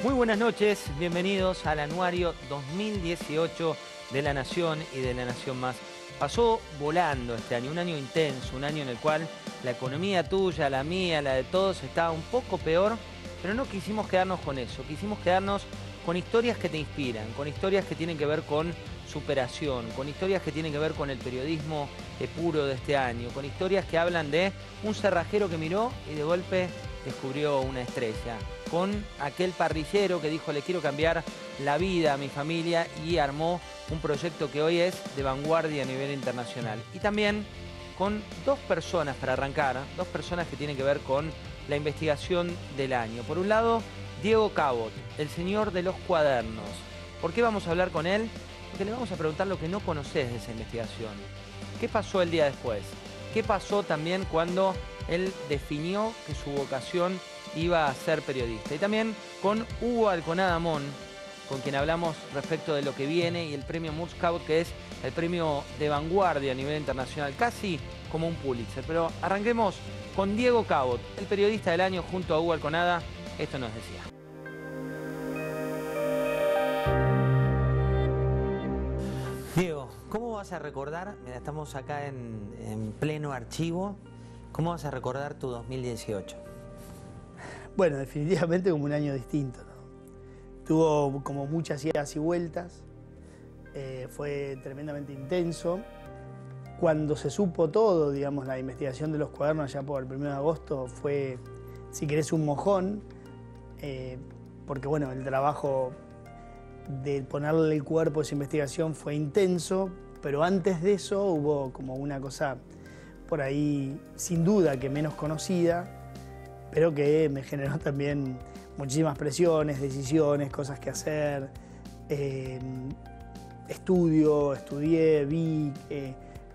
Muy buenas noches, bienvenidos al anuario 2018 de La Nación y de La Nación Más. Pasó volando este año, un año intenso, un año en el cual la economía tuya, la mía, la de todos estaba un poco peor, pero no quisimos quedarnos con eso, quisimos quedarnos con historias que te inspiran, con historias que tienen que ver con superación, con historias que tienen que ver con el periodismo puro de este año, con historias que hablan de un cerrajero que miró y de golpe descubrió una estrella, con aquel parrillero que dijo le quiero cambiar la vida a mi familia y armó un proyecto que hoy es de vanguardia a nivel internacional. Y también con dos personas para arrancar, dos personas que tienen que ver con la investigación del año. Por un lado, Diego Cabot, el señor de los cuadernos. ¿Por qué vamos a hablar con él? Porque le vamos a preguntar lo que no conoces de esa investigación. ¿Qué pasó el día después? ¿Qué pasó también cuando él definió que su vocación iba a ser periodista? Y también con Hugo Alconada Mon, con quien hablamos respecto de lo que viene y el premio Moores Cabot, que es el premio de vanguardia a nivel internacional, casi como un Pulitzer. Pero arranquemos con Diego Cabot, el periodista del año junto a Hugo Alconada. Esto nos decía. Diego, ¿cómo vas a recordar? Mira, estamos acá en pleno archivo. ¿Cómo vas a recordar tu 2018? Bueno, definitivamente como un año distinto, ¿no? Tuvo como muchas idas y vueltas, fue tremendamente intenso. Cuando se supo todo, digamos, la investigación de los cuadernos allá por el 1 de agosto fue, si querés, un mojón, porque bueno, el trabajo de ponerle el cuerpo a esa investigación fue intenso, pero antes de eso hubo como una cosa por ahí, sin duda, que menos conocida, pero que me generó también muchísimas presiones, decisiones, cosas que hacer. Estudié, vi,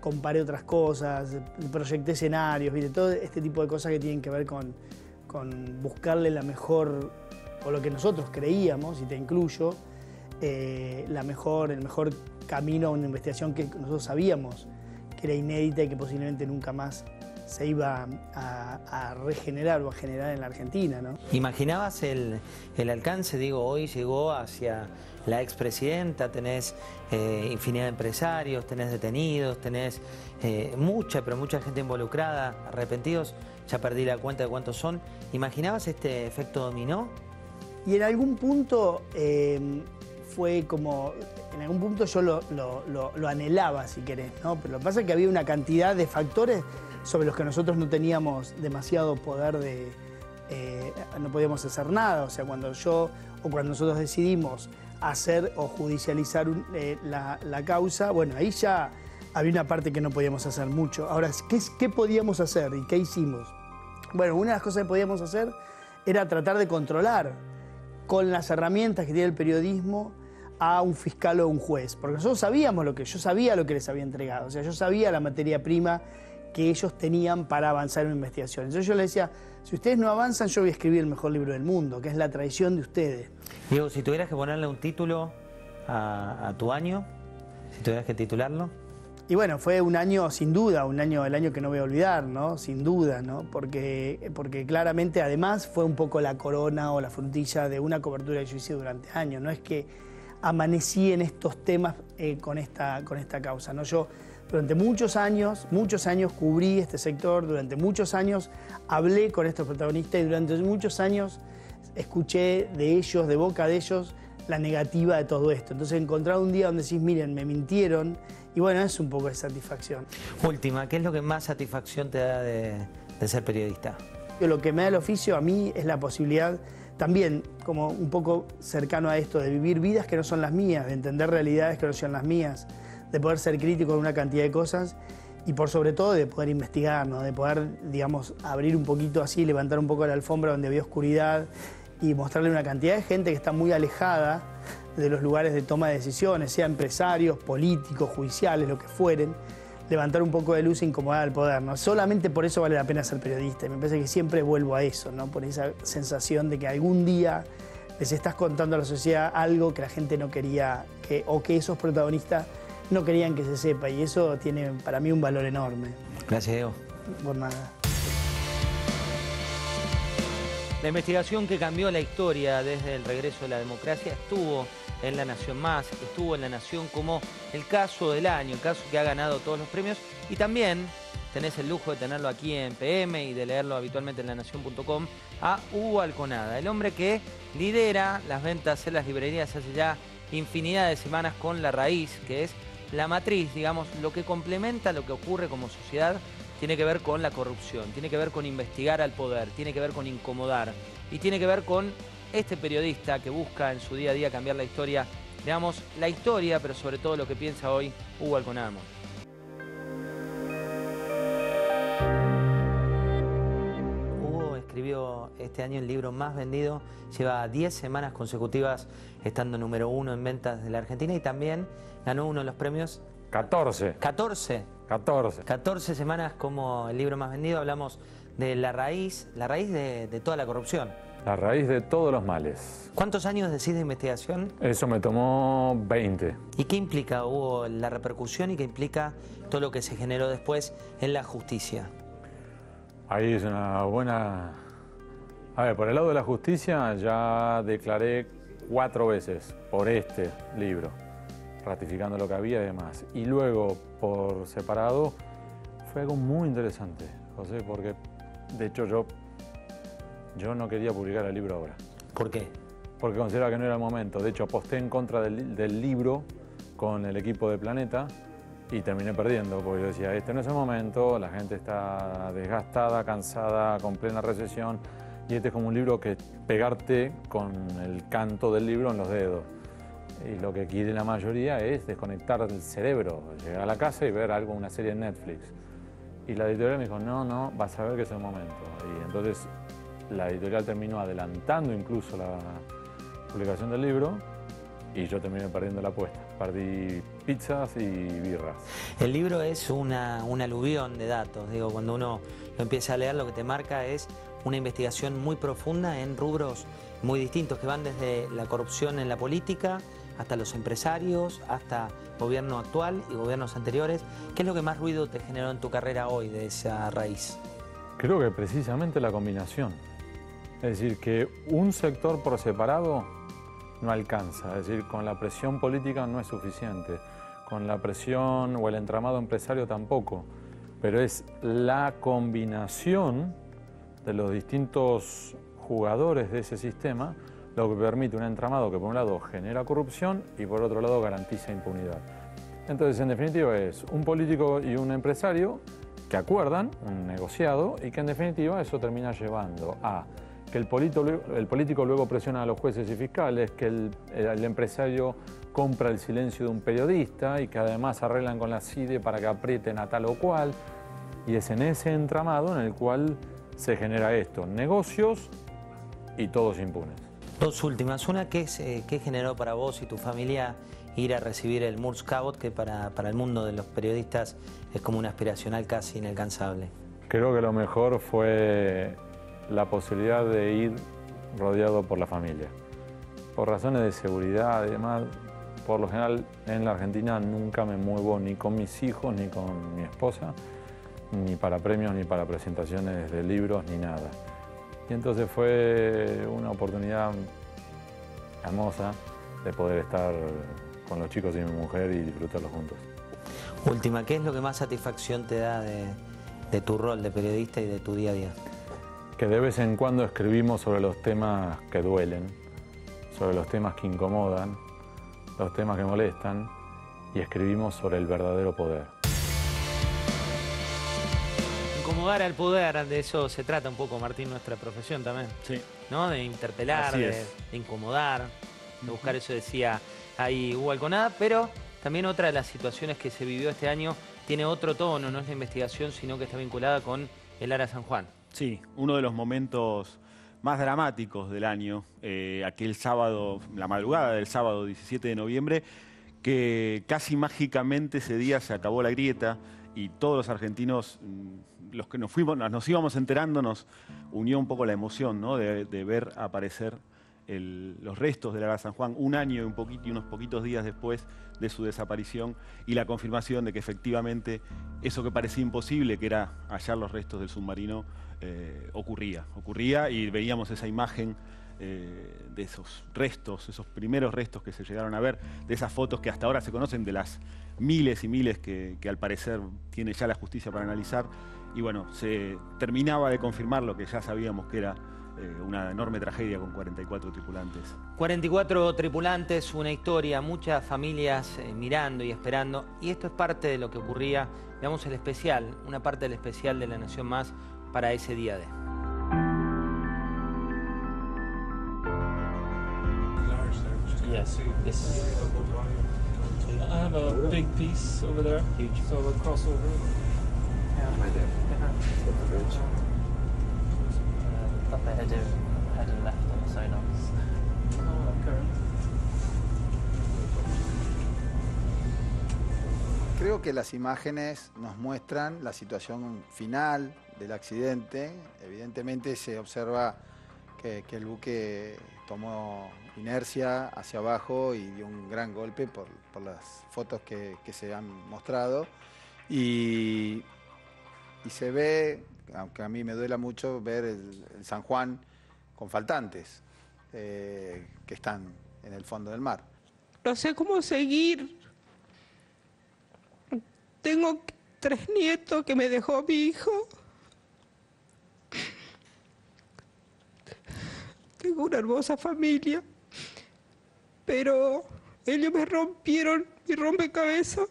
comparé otras cosas, proyecté escenarios, ¿viste? Todo este tipo de cosas que tienen que ver con buscarle la mejor, o lo que nosotros creíamos, y te incluyo, el mejor camino a una investigación que nosotros sabíamos que era inédita y que posiblemente nunca más se iba a regenerar o a generar en la Argentina, ¿no? ¿Imaginabas el alcance? Digo, hoy llegó hacia la expresidenta, tenés infinidad de empresarios, tenés detenidos, tenés mucha gente involucrada, arrepentidos, ya perdí la cuenta de cuántos son. ¿Imaginabas este efecto dominó? Y en algún punto fue como, en algún punto yo lo anhelaba, si querés, ¿no? Pero lo que pasa es que había una cantidad de factores sobre los que nosotros no teníamos demasiado poder no podíamos hacer nada. O sea, cuando nosotros decidimos hacer o judicializar la causa, bueno, ahí ya había una parte que no podíamos hacer mucho. Ahora, ¿qué podíamos hacer y qué hicimos? Bueno, una de las cosas que podíamos hacer era tratar de controlar con las herramientas que tiene el periodismo a un fiscal o un juez, porque nosotros sabíamos yo sabía lo que les había entregado, o sea, yo sabía la materia prima que ellos tenían para avanzar en una investigación. Entonces yo les decía, si ustedes no avanzan, yo voy a escribir el mejor libro del mundo, que es La traición de ustedes. Diego, si tuvieras que ponerle un título a tu año, si tuvieras que titularlo. Y bueno, fue un año, sin duda, el año que no voy a olvidar, ¿no? Sin duda, ¿no? Porque claramente, además, fue un poco la corona o la frutilla de una cobertura que yo hice durante años. No es que amanecí en estos temas con esta causa, ¿no? Yo durante muchos años cubrí este sector, durante muchos años hablé con estos protagonistas y durante muchos años escuché de ellos, de boca de ellos, la negativa de todo esto. Entonces encontrar un día donde decís, miren, me mintieron, y bueno, es un poco de satisfacción. Última, ¿qué es lo que más satisfacción te da de ser periodista? Lo que me da el oficio a mí es la posibilidad, también como un poco cercano a esto, de vivir vidas que no son las mías, de entender realidades que no son las mías, de poder ser crítico en una cantidad de cosas y por sobre todo de poder investigar, ¿no? De poder, digamos, abrir un poquito así, levantar un poco la alfombra donde había oscuridad y mostrarle una cantidad de gente que está muy alejada de los lugares de toma de decisiones, sea empresarios, políticos, judiciales, lo que fueren, levantar un poco de luz e incomodar al poder, ¿no? Solamente por eso vale la pena ser periodista. Y me parece que siempre vuelvo a eso, ¿no? Por esa sensación de que algún día les estás contando a la sociedad algo que la gente no quería, o que esos protagonistas no querían que se sepa. Y eso tiene para mí un valor enorme. Gracias, Diego. Por nada. La investigación que cambió la historia desde el regreso de la democracia estuvo en La Nación Más, estuvo en La Nación como el caso del año, el caso que ha ganado todos los premios, y también tenés el lujo de tenerlo aquí en PM y de leerlo habitualmente en lanación.com, a Hugo Alconada, el hombre que lidera las ventas en las librerías hace ya infinidad de semanas con La Raíz, que es la matriz, digamos, lo que complementa lo que ocurre como sociedad. Tiene que ver con la corrupción, tiene que ver con investigar al poder, tiene que ver con incomodar y tiene que ver con este periodista que busca en su día a día cambiar la historia, digamos, la historia, pero sobre todo lo que piensa hoy Hugo Alconada. Hugo escribió este año el libro más vendido, lleva 10 semanas consecutivas estando número 1 en ventas de la Argentina y también ganó uno de los premios. 14. 14 semanas como el libro más vendido. Hablamos de La Raíz de toda la corrupción. La raíz de todos los males. ¿Cuántos años decís de investigación? Eso me tomó 20. ¿Y qué implica, Hugo, la repercusión y qué implica todo lo que se generó después en la justicia? Ahí es una buena... A ver, por el lado de la justicia ya declaré 4 veces por este libro, ratificando lo que había y demás. Y luego, por separado, fue algo muy interesante, José, porque de hecho yo no quería publicar el libro ahora. ¿Por qué? Porque consideraba que no era el momento. De hecho, aposté en contra del libro con el equipo de Planeta y terminé perdiendo, porque yo decía, este no es el momento, la gente está desgastada, cansada, con plena recesión, y este es como un libro que pegarte con el canto del libro en los dedos. Y lo que quiere la mayoría es desconectar el cerebro, llegar a la casa y ver algo, una serie en Netflix. Y la editorial me dijo, no, vas a ver que es el momento. Y entonces la editorial terminó adelantando incluso la publicación del libro y yo terminé perdiendo la apuesta. Perdí pizzas y birras. El libro es un aluvión de datos. Digo, cuando uno lo empieza a leer, lo que te marca es una investigación muy profunda en rubros muy distintos, que van desde la corrupción en la política hasta los empresarios, hasta gobierno actual y gobiernos anteriores. ¿Qué es lo que más ruido te generó en tu carrera hoy de esa raíz? Creo que precisamente la combinación. Es decir, que un sector por separado no alcanza. Es decir, con la presión política no es suficiente. Con la presión o el entramado empresario tampoco. Pero es la combinación de los distintos jugadores de ese sistema lo que permite un entramado que por un lado genera corrupción y por otro lado garantiza impunidad. Entonces, en definitiva, es un político y un empresario que acuerdan un negociado y que en definitiva eso termina llevando a que el político luego presiona a los jueces y fiscales, que el empresario compra el silencio de un periodista y que además arreglan con la CIDE para que aprieten a tal o cual. Y es en ese entramado en el cual se genera esto, negocios y todos impunes. Dos últimas. Una, ¿qué generó para vos y tu familia ir a recibir el Moore Cabot, que para el mundo de los periodistas es como una aspiracional casi inalcanzable? Creo que lo mejor fue la posibilidad de ir rodeado por la familia. Por razones de seguridad y demás, por lo general en la Argentina nunca me muevo ni con mis hijos ni con mi esposa, ni para premios, ni para presentaciones de libros, ni nada. Y entonces fue una oportunidad hermosa de poder estar con los chicos y mi mujer y disfrutarlo juntos. Última, ¿qué es lo que más satisfacción te da de tu rol de periodista y de tu día a día? Que de vez en cuando escribimos sobre los temas que duelen, sobre los temas que incomodan, los temas que molestan, y escribimos sobre el verdadero poder. Incomodar al poder, de eso se trata un poco, Martín, nuestra profesión también. Sí. ¿No? De interpelar, de incomodar, de buscar, eso decía ahí Hugo Alconada, pero también otra de las situaciones que se vivió este año tiene otro tono, no es la investigación, sino que está vinculada con el Ara San Juan. Sí, uno de los momentos más dramáticos del año, aquel sábado, la madrugada del sábado 17 de noviembre, que casi mágicamente ese día se acabó la grieta y todos los argentinos, los que nos íbamos enterando, nos unió un poco la emoción, ¿no? de ver aparecer los restos del Ara San Juan un año y unos poquitos días después de su desaparición, y la confirmación de que efectivamente eso que parecía imposible, que era hallar los restos del submarino, ocurría, y veíamos esa imagen de esos restos, esos primeros restos que se llegaron a ver, de esas fotos que hasta ahora se conocen, de las miles y miles que al parecer tiene ya la justicia para analizar. Y bueno, se terminaba de confirmar lo que ya sabíamos, que era una enorme tragedia con 44 tripulantes. 44 tripulantes, una historia, muchas familias mirando y esperando. Y esto es parte de lo que ocurría. Veamos el especial, una parte del especial de La Nación Más para ese día de. Yes, this. I have a big piece over there, huge. So we'll cross over. Right there. At the bridge. Up ahead and left on the sonars. Current. Creo que las imágenes nos muestran la situación final del accidente. Evidentemente se observa que el buque tomó inercia hacia abajo y dio un gran golpe por las fotos que se han mostrado. Y se ve, aunque a mí me duela mucho, ver el San Juan con faltantes que están en el fondo del mar. No sé cómo seguir. Tengo 3 nietos que me dejó mi hijo. Tengo una hermosa familia, pero ellos me rompieron mi rompecabezas.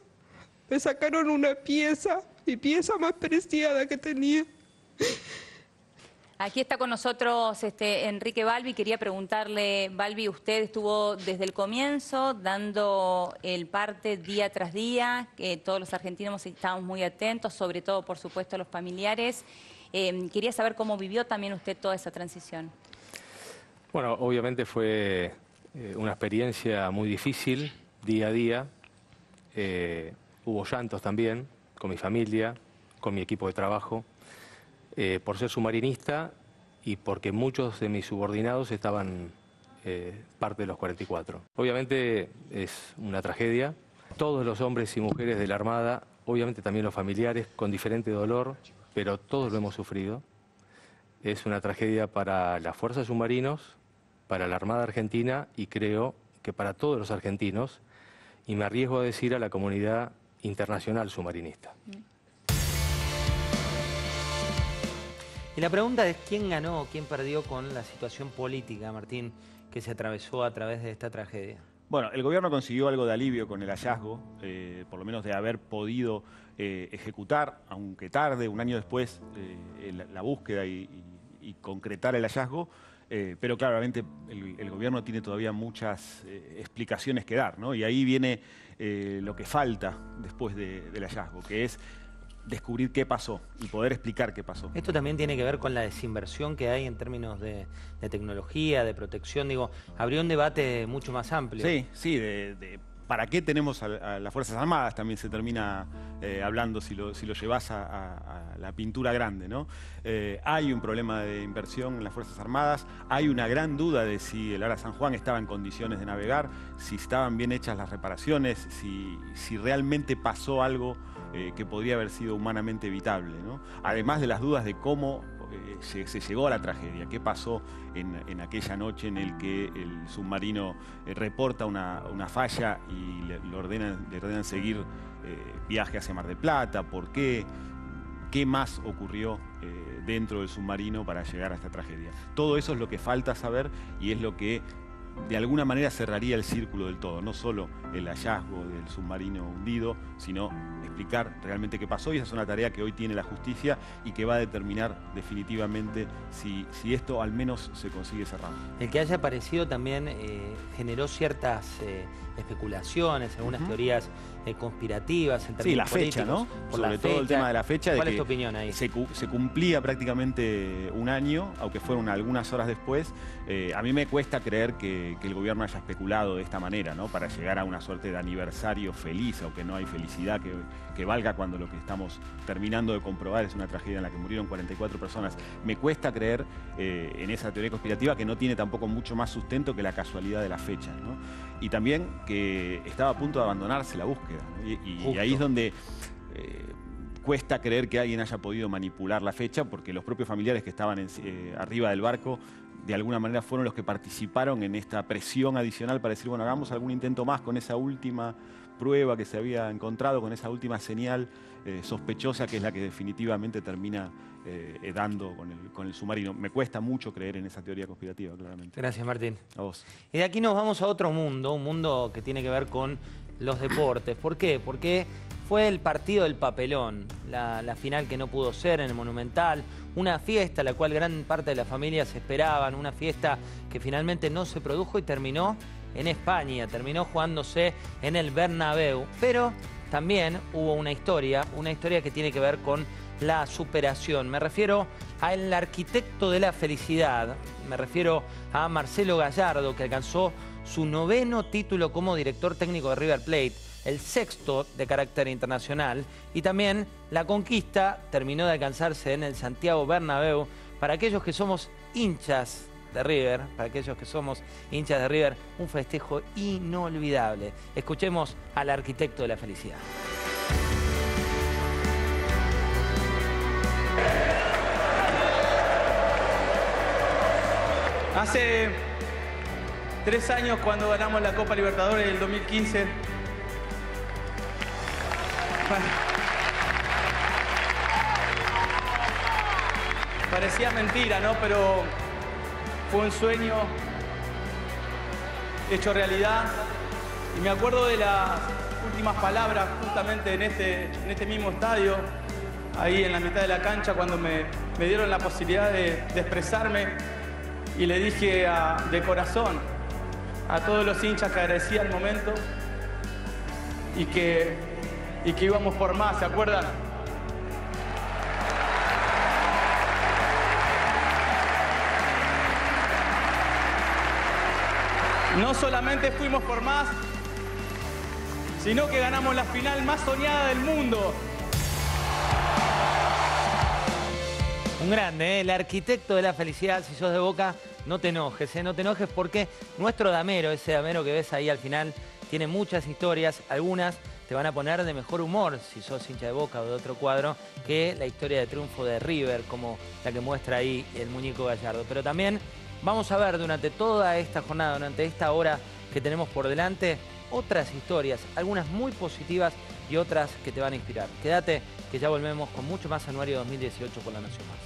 Me sacaron una pieza, mi pieza más preciada que tenía. Aquí está con nosotros Enrique Balbi. Quería preguntarle, Balbi, usted estuvo desde el comienzo dando el parte día tras día, que todos los argentinos estábamos muy atentos, sobre todo, por supuesto, los familiares. Quería saber cómo vivió también usted toda esa transición. Bueno, obviamente fue una experiencia muy difícil, día a día. Hubo llantos también, con mi familia, con mi equipo de trabajo, por ser submarinista y porque muchos de mis subordinados estaban parte de los 44. Obviamente es una tragedia. Todos los hombres y mujeres de la Armada, obviamente también los familiares, con diferente dolor, pero todos lo hemos sufrido. Es una tragedia para las fuerzas submarinos, para la Armada Argentina y creo que para todos los argentinos, y me arriesgo a decir a la comunidad internacional submarinista. Y la pregunta es quién ganó, quién perdió con la situación política, Martín, que se atravesó a través de esta tragedia. Bueno, el gobierno consiguió algo de alivio con el hallazgo, por lo menos de haber podido ejecutar, aunque tarde, un año después, la búsqueda y concretar el hallazgo. Pero claramente el gobierno tiene todavía muchas explicaciones que dar, ¿no? Y ahí viene lo que falta después del hallazgo, que es descubrir qué pasó y poder explicar qué pasó. Esto también tiene que ver con la desinversión que hay en términos de tecnología, de protección. Digo, habría un debate mucho más amplio. Sí, de ¿para qué tenemos a las Fuerzas Armadas? También se termina hablando si lo llevas a la pintura grande, ¿no? Hay un problema de inversión en las Fuerzas Armadas, hay una gran duda de si el Ara San Juan estaba en condiciones de navegar, si estaban bien hechas las reparaciones, si realmente pasó algo que podría haber sido humanamente evitable, ¿no? Además de las dudas de cómo se llegó a la tragedia, qué pasó en aquella noche en el que el submarino reporta una falla y le ordenan seguir viaje hacia Mar del Plata, por qué más ocurrió dentro del submarino para llegar a esta tragedia. Todo eso es lo que falta saber y es lo que de alguna manera cerraría el círculo del todo, no solo el hallazgo del submarino hundido, sino explicar realmente qué pasó, y esa es una tarea que hoy tiene la justicia y que va a determinar definitivamente si esto al menos se consigue cerrando. El que haya aparecido también generó ciertas especulaciones, algunas teorías conspirativas en términos Sí, la fecha, políticos, ¿no? por Sobre la todo el fecha. tema de la fecha. ¿Cuál de es que tu opinión ahí? se cumplía prácticamente un año, aunque fueron algunas horas después. A mí me cuesta creer que el gobierno haya especulado de esta manera, ¿no? Para llegar a una suerte de aniversario feliz, aunque no hay felicidad que valga cuando lo que estamos terminando de comprobar es una tragedia en la que murieron 44 personas. Me cuesta creer en esa teoría conspirativa que no tiene tampoco mucho más sustento que la casualidad de la fecha, ¿no? Y también que estaba a punto de abandonarse la búsqueda, ¿no? Y ahí es donde cuesta creer que alguien haya podido manipular la fecha, porque los propios familiares que estaban arriba del barco de alguna manera fueron los que participaron en esta presión adicional para decir, bueno, hagamos algún intento más con esa última prueba que se había encontrado, con esa última señal sospechosa, que es la que definitivamente termina dando con el submarino. Me cuesta mucho creer en esa teoría conspirativa, claramente. Gracias, Martín. A vos. Y de aquí nos vamos a otro mundo, un mundo que tiene que ver con los deportes. ¿Por qué? Porque fue el partido del papelón, la final que no pudo ser en el Monumental, una fiesta a la cual gran parte de las familias esperaban, una fiesta que finalmente no se produjo y terminó en España, terminó jugándose en el Bernabéu. Pero también hubo una historia que tiene que ver con la superación. Me refiero al arquitecto de la felicidad, me refiero a Marcelo Gallardo, que alcanzó su 9º título como director técnico de River Plate, el 6º de carácter internacional, y también la conquista terminó de alcanzarse en el Santiago Bernabéu. Para aquellos que somos hinchas de River, un festejo inolvidable. Escuchemos al arquitecto de la felicidad. Hace 3 años, cuando ganamos la Copa Libertadores del 2015, parecía mentira, ¿no? Pero fue un sueño hecho realidad. Y me acuerdo de las últimas palabras justamente en este mismo estadio, ahí en la mitad de la cancha, cuando me dieron la posibilidad de expresarme, y le dije de corazón a todos los hinchas que agradecía el momento y que íbamos por más, ¿se acuerdan? No solamente fuimos por más, sino que ganamos la final más soñada del mundo. Un grande, el arquitecto de la felicidad. Si sos de Boca, no te enojes, no te enojes, porque nuestro damero, ese damero que ves ahí al final, tiene muchas historias. Algunas te van a poner de mejor humor, si sos hincha de Boca o de otro cuadro, que la historia de triunfo de River, como la que muestra ahí el muñeco Gallardo. Pero también vamos a ver durante toda esta jornada, durante esta hora que tenemos por delante, otras historias, algunas muy positivas y otras que te van a inspirar. Quédate, que ya volvemos con mucho más Anuario 2018 por La Nación Más.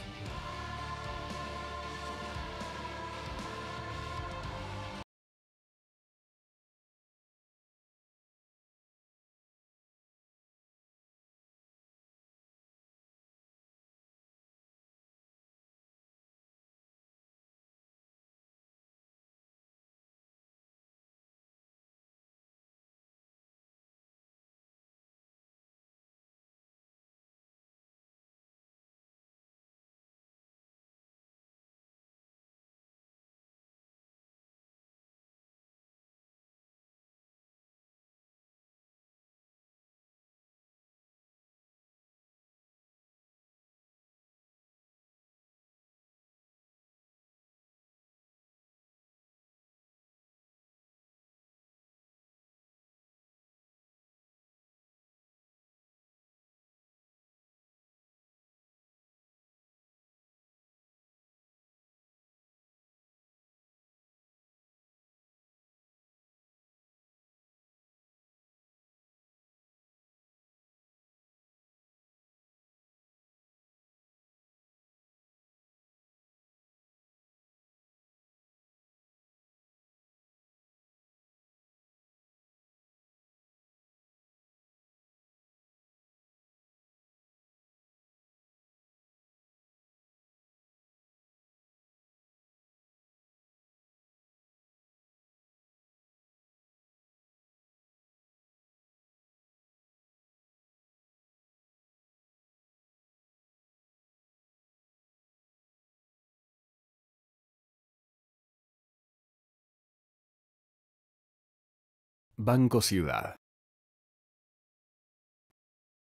Banco Ciudad.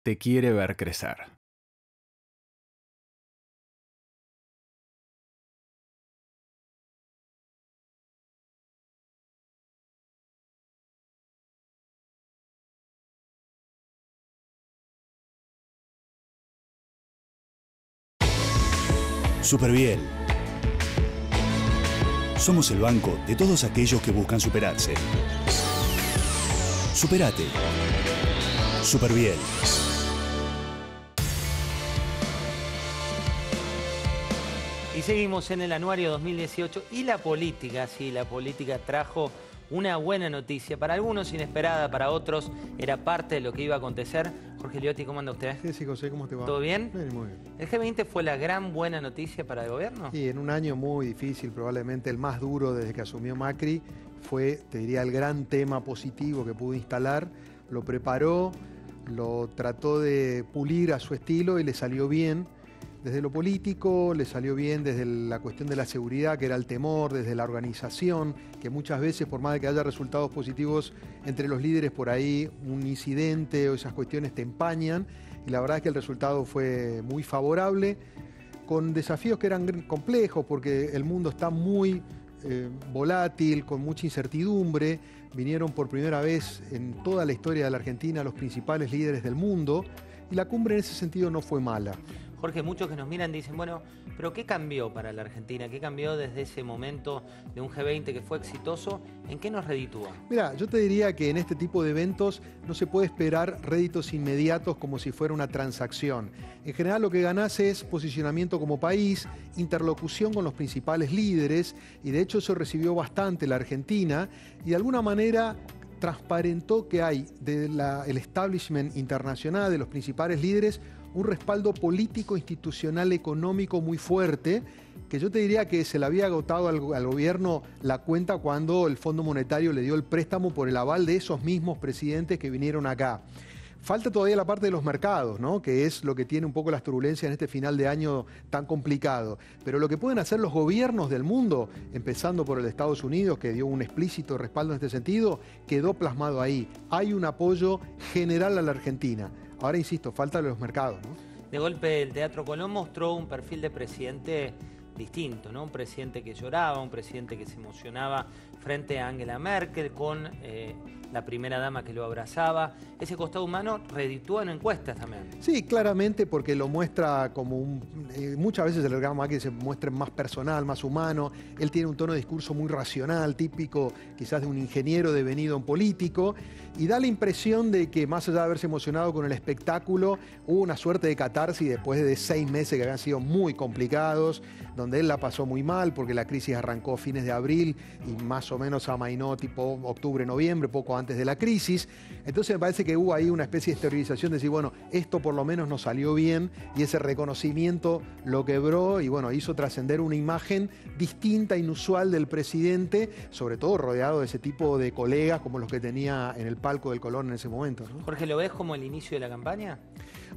Te quiere ver crecer. Superviel. Somos el banco de todos aquellos que buscan superarse. Superate. Superviel. Y seguimos en el anuario 2018 y la política, sí, la política trajo una buena noticia, para algunos inesperada, para otros era parte de lo que iba a acontecer. Jorge Liotti, ¿cómo anda usted? Sí, José, ¿cómo te va? ¿Todo bien? Bien, muy bien. ¿El G20 fue la gran buena noticia para el gobierno? Sí, en un año muy difícil, probablemente el más duro desde que asumió Macri, fue, te diría, el gran tema positivo que pudo instalar. Lo preparó, lo trató de pulir a su estilo y le salió bien. Desde lo político, le salió bien desde la cuestión de la seguridad, que era el temor, desde la organización, que muchas veces, por más de que haya resultados positivos entre los líderes, por ahí un incidente o esas cuestiones te empañan. Y la verdad es que el resultado fue muy favorable, con desafíos que eran complejos, porque el mundo está muy volátil, con mucha incertidumbre. Vinieron por primera vez en toda la historia de la Argentina los principales líderes del mundo, y la cumbre en ese sentido no fue mala. Jorge, muchos que nos miran dicen, bueno, pero ¿qué cambió para la Argentina? ¿Qué cambió desde ese momento de un G20 que fue exitoso? ¿En qué nos reditúa? Mira, yo te diría que en este tipo de eventos no se puede esperar réditos inmediatos como si fuera una transacción. En general lo que ganás es posicionamiento como país, interlocución con los principales líderes, y de hecho eso recibió bastante la Argentina, y de alguna manera transparentó que hay del establishment internacional, de los principales líderes, un respaldo político, institucional, económico muy fuerte, que yo te diría que se le había agotado al gobierno la cuenta cuando el Fondo Monetario le dio el préstamo por el aval de esos mismos presidentes que vinieron acá. Falta todavía la parte de los mercados, ¿no? Que es lo que tiene un poco las turbulencias en este final de año tan complicado. Pero lo que pueden hacer los gobiernos del mundo, empezando por el de Estados Unidos, que dio un explícito respaldo en este sentido, quedó plasmado ahí. Hay un apoyo general a la Argentina. Ahora, insisto, falta de los mercados, ¿no? De golpe, el Teatro Colón mostró un perfil de presidente distinto, ¿no? Un presidente que lloraba, un presidente que se emocionaba frente a Angela Merkel, con la primera dama que lo abrazaba. Ese costado humano reditúa en encuestas también. Sí, claramente, porque lo muestra como muchas veces el programa que se muestra más personal, más humano. Él tiene un tono de discurso muy racional, típico quizás de un ingeniero devenido en político, y da la impresión de que, más allá de haberse emocionado con el espectáculo, hubo una suerte de catarsis después de 6 meses que habían sido muy complicados, donde él la pasó muy mal porque la crisis arrancó a fines de abril y más o menos amainó tipo octubre, noviembre, poco antes de la crisis. Entonces me parece que hubo ahí una especie de exteriorización de decir, bueno, esto por lo menos nos salió bien, y ese reconocimiento lo quebró y bueno, hizo trascender una imagen distinta, inusual del presidente, sobre todo rodeado de ese tipo de colegas como los que tenía en el palco del Colón en ese momento, ¿no? Jorge, ¿lo ves como el inicio de la campaña?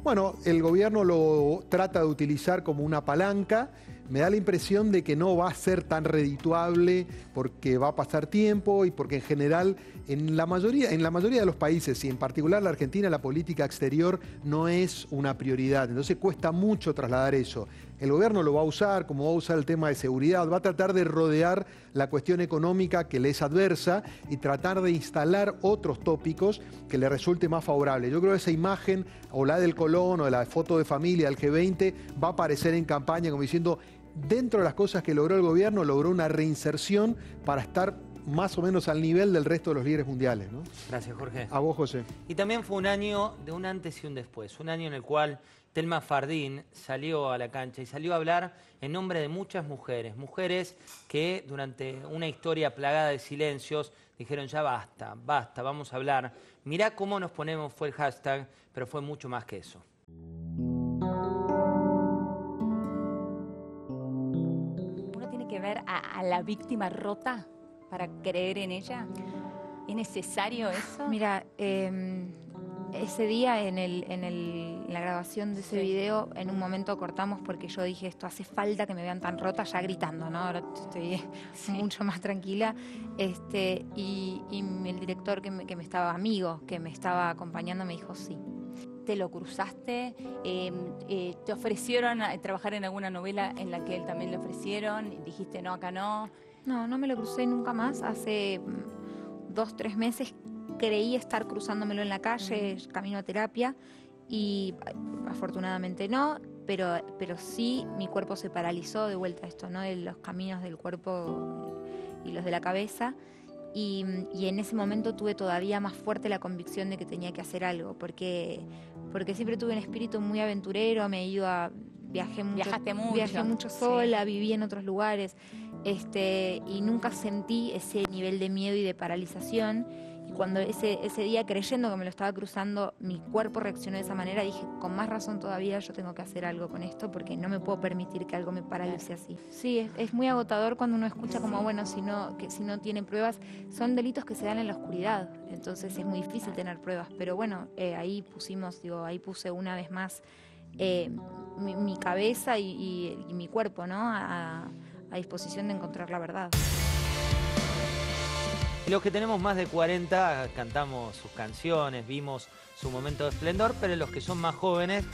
Bueno, el gobierno lo trata de utilizar como una palanca. Me da la impresión de que no va a ser tan redituable porque va a pasar tiempo y porque en general en la mayoría de los países y en particular la Argentina, la política exterior no es una prioridad. Entonces cuesta mucho trasladar eso. El gobierno lo va a usar, como va a usar el tema de seguridad, va a tratar de rodear la cuestión económica que le es adversa y tratar de instalar otros tópicos que le resulte más favorable. Yo creo que esa imagen, o la del Colón, o de la foto de familia del G20, va a aparecer en campaña como diciendo, dentro de las cosas que logró el gobierno, logró una reinserción para estar más o menos al nivel del resto de los líderes mundiales, ¿no? Gracias, Jorge. A vos, José. Y también fue un año de un antes y un después, un año en el cual Telma Fardín salió a la cancha y salió a hablar en nombre de muchas mujeres, mujeres que durante una historia plagada de silencios dijeron ya basta, basta, vamos a hablar. Mirá cómo nos ponemos, fue el hashtag, pero fue mucho más que eso. ¿Uno tiene que ver a la víctima rota para creer en ella? ¿Es necesario eso? Mira, ese día en el la grabación de ese video, en un momento cortamos porque yo dije, esto hace falta que me vean tan rota, ya gritando, ¿no? Ahora estoy mucho más tranquila. Y el director que me estaba, amigo, que me estaba acompañando, me dijo, sí. ¿Te lo cruzaste? ¿Te ofrecieron trabajar en alguna novela en la que él también le ofrecieron? ¿Dijiste no, acá no? No, no me lo crucé nunca más. Hace 2, 3 meses creí estar cruzándomelo en la calle, camino a terapia, y afortunadamente no, pero sí mi cuerpo se paralizó de vuelta a esto, ¿no? De los caminos del cuerpo y los de la cabeza. Y en ese momento tuve todavía más fuerte la convicción de que tenía que hacer algo, porque siempre tuve un espíritu muy aventurero, viajé mucho sola, viví en otros lugares, y nunca sentí ese nivel de miedo y de paralización. Y cuando ese día, creyendo que me lo estaba cruzando, mi cuerpo reaccionó de esa manera, dije, con más razón todavía yo tengo que hacer algo con esto, porque no me puedo permitir que algo me paralice así. Sí, es muy agotador cuando uno escucha como, bueno, si no tiene pruebas, son delitos que se dan en la oscuridad, entonces es muy difícil tener pruebas, pero bueno, ahí puse una vez más mi cabeza y mi cuerpo, ¿no? A disposición de encontrar la verdad. Los que tenemos más de 40 cantamos sus canciones, vimos su momento de esplendor, pero los que son más jóvenes,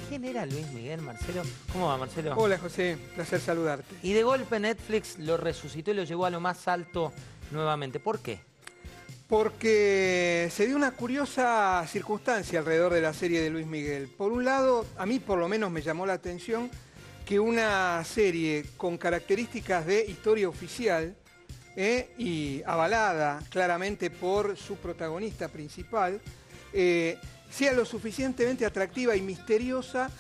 ¿quién era Luis Miguel, Marcelo? ¿Cómo va, Marcelo? Hola, José, placer saludarte. Y de golpe Netflix lo resucitó y lo llevó a lo más alto nuevamente. ¿Por qué? Porque se dio una curiosa circunstancia alrededor de la serie de Luis Miguel. Por un lado, a mí por lo menos me llamó la atención que una serie con características de historia oficial, y avalada claramente por su protagonista principal, sea lo suficientemente atractiva y misteriosa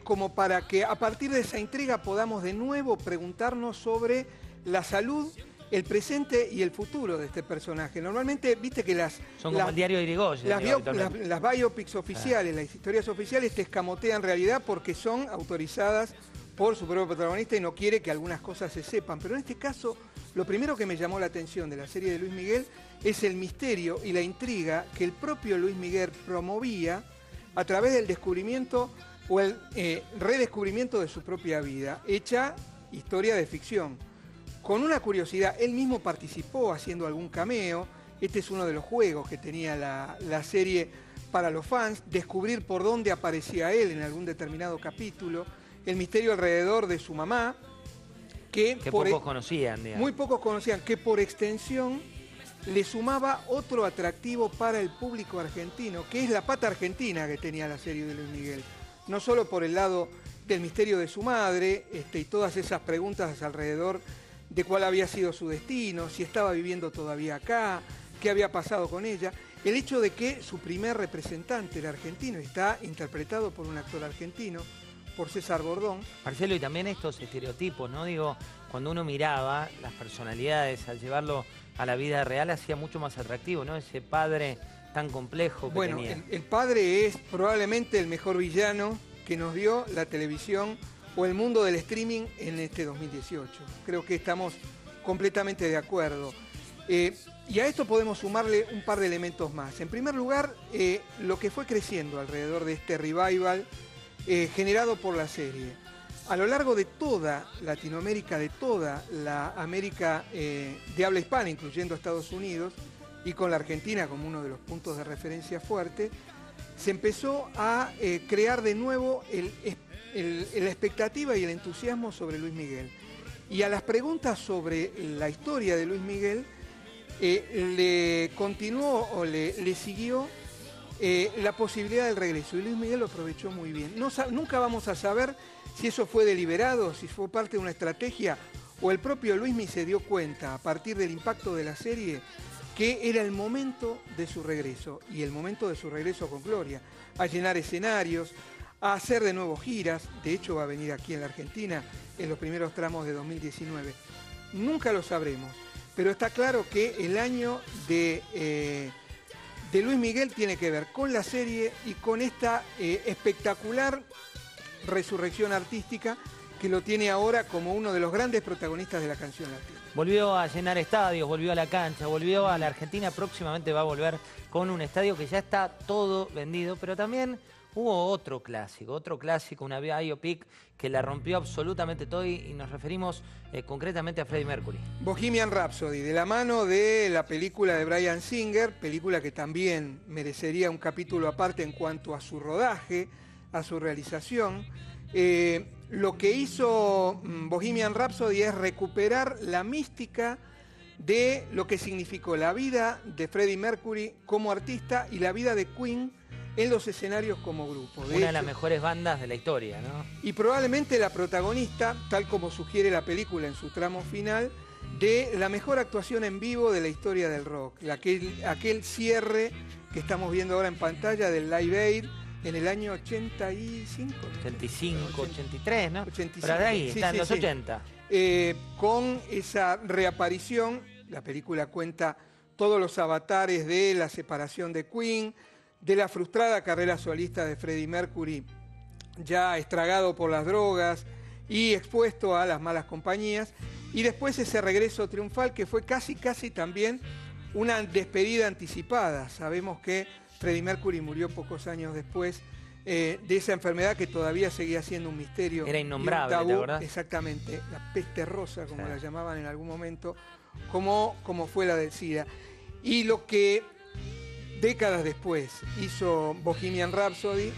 como para que a partir de esa intriga podamos de nuevo preguntarnos sobre la salud, el presente y el futuro de este personaje. Normalmente, viste que son como el diario de Irigoyen. Las biopics oficiales, las historias oficiales te escamotean realidad porque son autorizadas por su propio protagonista y no quiere que algunas cosas se sepan. Pero en este caso, lo primero que me llamó la atención de la serie de Luis Miguel es el misterio y la intriga que el propio Luis Miguel promovía a través del descubrimiento o el redescubrimiento de su propia vida, hecha historia de ficción. Con una curiosidad, él mismo participó haciendo algún cameo. Este es uno de los juegos que tenía la serie para los fans, descubrir por dónde aparecía él en algún determinado capítulo, el misterio alrededor de su mamá, que pocos conocían, digamos. Muy pocos conocían, que por extensión le sumaba otro atractivo para el público argentino, que es la pata argentina que tenía la serie de Luis Miguel. No solo por el lado del misterio de su madre, y todas esas preguntas alrededor de cuál había sido su destino, si estaba viviendo todavía acá, qué había pasado con ella. El hecho de que su primer representante era argentino, está interpretado por un actor argentino, por César Bordón. Marcelo, y también estos estereotipos, ¿no? Digo, cuando uno miraba las personalidades, al llevarlo a la vida real, hacía mucho más atractivo, ¿no? Ese padre tan complejo que tenía. Bueno, el padre es probablemente el mejor villano que nos dio la televisión o el mundo del streaming en este 2018. Creo que estamos completamente de acuerdo. Y a esto podemos sumarle un par de elementos más. En primer lugar, lo que fue creciendo alrededor de este revival generado por la serie. A lo largo de toda Latinoamérica, de toda la América de habla hispana, incluyendo Estados Unidos, y con la Argentina como uno de los puntos de referencia fuerte, se empezó a crear de nuevo la expectativa y el entusiasmo sobre Luis Miguel. Y a las preguntas sobre la historia de Luis Miguel, le continuó o le siguió la posibilidad del regreso, y Luis Miguel lo aprovechó muy bien. Nunca vamos a saber si eso fue deliberado, si fue parte de una estrategia, o el propio Luismi se dio cuenta, a partir del impacto de la serie, que era el momento de su regreso, y el momento de su regreso con gloria, a llenar escenarios, a hacer de nuevo giras. De hecho, va a venir aquí en la Argentina en los primeros tramos de 2019. Nunca lo sabremos, pero está claro que el año de Luis Miguel tiene que ver con la serie y con esta espectacular resurrección artística que lo tiene ahora como uno de los grandes protagonistas de la canción latina. Volvió a llenar estadios, volvió a la cancha, volvió a la Argentina, próximamente va a volver con un estadio que ya está todo vendido, pero también Hubo otro clásico, una biopic que la rompió absolutamente todo y nos referimos concretamente a Freddie Mercury. Bohemian Rhapsody, de la mano de la película de Bryan Singer, película que también merecería un capítulo aparte en cuanto a su rodaje, a su realización. Lo que hizo Bohemian Rhapsody es recuperar la mística de lo que significó la vida de Freddie Mercury como artista y la vida de Queen en los escenarios como grupo. Una de las mejores bandas de la historia, ¿no? Y probablemente la protagonista, tal como sugiere la película en su tramo final, de la mejor actuación en vivo de la historia del rock. Aquel cierre que estamos viendo ahora en pantalla del Live Aid en el año 85. 85, 83, ¿no? 85. Pero de ahí, está en los 80. Con esa reaparición, la película cuenta todos los avatares de la separación de Queen, de la frustrada carrera solista de Freddie Mercury, ya estragado por las drogas y expuesto a las malas compañías, y después ese regreso triunfal que fue casi también una despedida anticipada. Sabemos que Freddie Mercury murió pocos años después de esa enfermedad que todavía seguía siendo un misterio. Era innombrable, y un tabú. ¿verdad? Exactamente, la peste rosa, como la llamaban en algún momento, como fue la del SIDA. Y lo que décadas después hizo Bohemian Rhapsody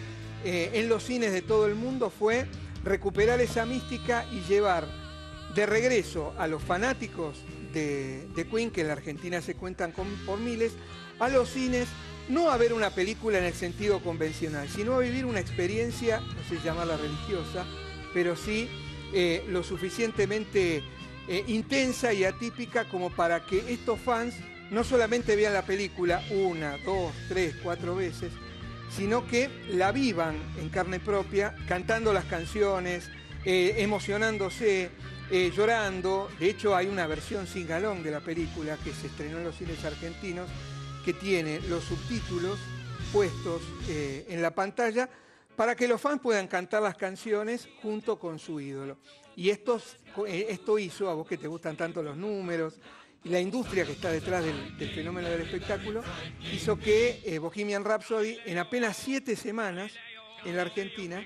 en los cines de todo el mundo fue recuperar esa mística y llevar de regreso a los fanáticos de Queen, que en la Argentina se cuentan por miles, a los cines, no a ver una película en el sentido convencional, sino a vivir una experiencia, no sé llamarla religiosa, pero sí lo suficientemente intensa y atípica como para que estos fans no solamente vean la película 1, 2, 3, 4 veces, sino que la vivan en carne propia, cantando las canciones, emocionándose, llorando. De hecho, hay una versión sing-along de la película que se estrenó en los cines argentinos, que tiene los subtítulos puestos en la pantalla para que los fans puedan cantar las canciones junto con su ídolo. Y esto hizo, a vos que te gustan tanto los números, y la industria que está detrás del fenómeno del espectáculo, hizo que Bohemian Rhapsody en apenas 7 semanas en la Argentina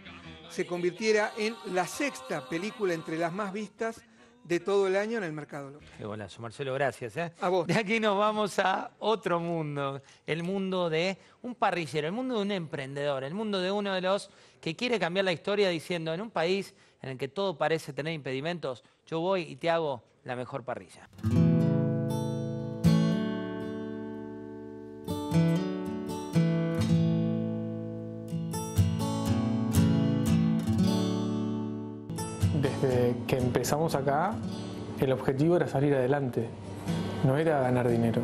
se convirtiera en la 6ª película entre las más vistas de todo el año en el mercado local. Qué golazo, Marcelo, gracias. A vos. De aquí nos vamos a otro mundo, el mundo de un parrillero, el mundo de un emprendedor, el mundo de uno de los que quiere cambiar la historia diciendo, en un país en el que todo parece tener impedimentos, yo voy y te hago la mejor parrilla. Desde que empezamos acá, el objetivo era salir adelante, no era ganar dinero.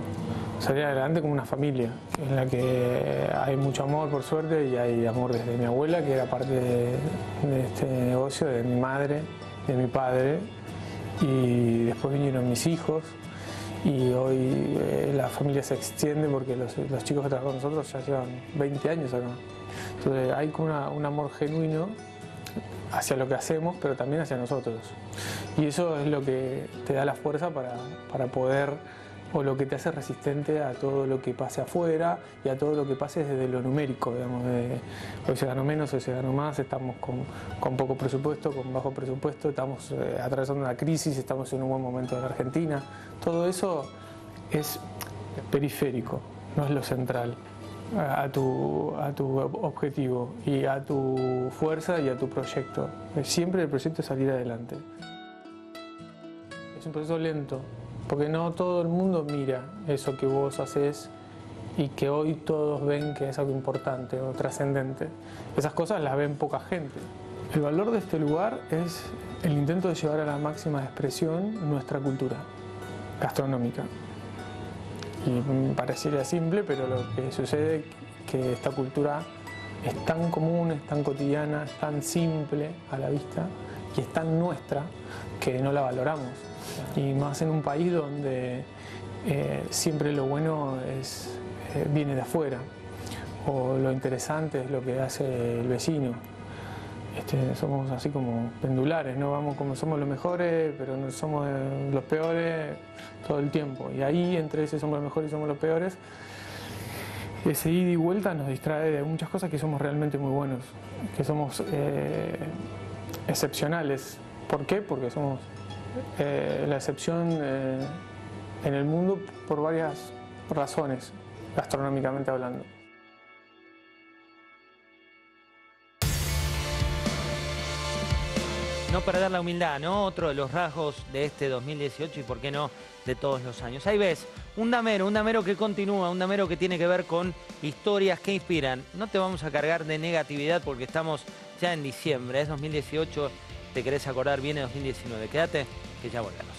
Salir adelante como una familia, en la que hay mucho amor, por suerte, y hay amor desde mi abuela, que era parte de este negocio, de mi madre, de mi padre, y después vinieron mis hijos, y hoy la familia se extiende porque los chicos que trabajan con nosotros ya llevan 20 años acá. Entonces hay como un amor genuino hacia lo que hacemos, pero también hacia nosotros. Y eso es lo que te da la fuerza para poder, o lo que te hace resistente a todo lo que pase afuera y a todo lo que pase desde lo numérico, digamos. Hoy se ganó menos, hoy se ganó más, estamos con poco presupuesto, con bajo presupuesto, estamos atravesando una crisis, estamos en un buen momento en Argentina. Todo eso es periférico, no es lo central a tu objetivo y a tu fuerza y a tu proyecto. Siempre el proyecto es salir adelante. Es un proceso lento, porque no todo el mundo mira eso que vos haces y que hoy todos ven que es algo importante o trascendente. Esas cosas las ven poca gente. El valor de este lugar es el intento de llevar a la máxima expresión nuestra cultura gastronómica. Y parecería simple, pero lo que sucede es que esta cultura es tan común, es tan cotidiana, es tan simple a la vista y es tan nuestra que no la valoramos. Y más en un país donde siempre lo bueno viene de afuera, o lo interesante es lo que hace el vecino. Somos así como pendulares, ¿no? Vamos como somos los mejores, pero no somos los peores todo el tiempo. Y ahí, entre ese somos los mejores y somos los peores, ese ida y vuelta nos distrae de muchas cosas que somos realmente muy buenos, que somos excepcionales. ¿Por qué? Porque somos la excepción en el mundo por varias razones, gastronómicamente hablando. No perder la humildad, ¿no? Otro de los rasgos de este 2018 y, por qué no, de todos los años. Ahí ves, un damero que continúa, un damero que tiene que ver con historias que inspiran. No te vamos a cargar de negatividad porque estamos ya en diciembre, es 2018, te querés acordar, viene 2019. Quédate, que ya volvemos.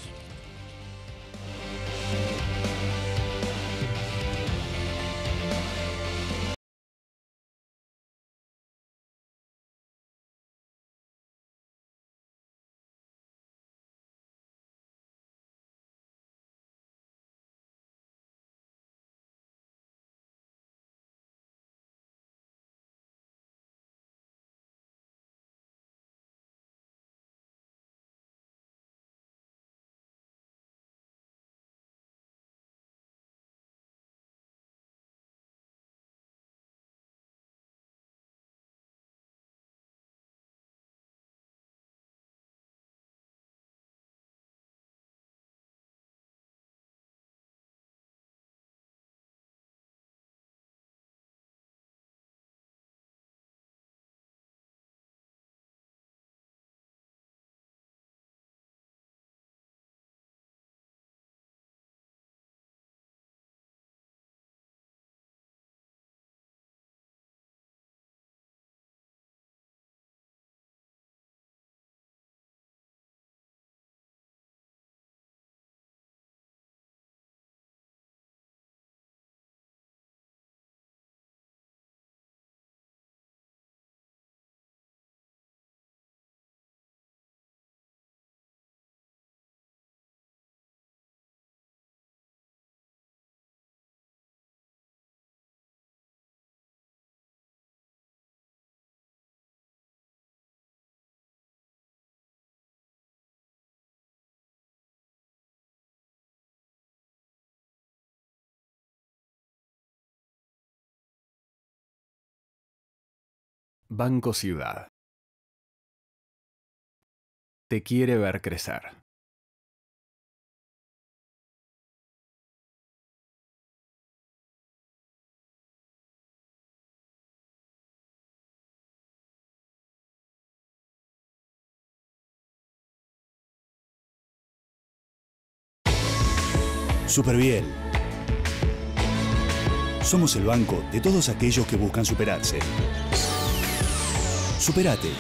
Banco Ciudad. Te quiere ver crecer. Superviel. Somos el banco de todos aquellos que buscan superarse. Superate.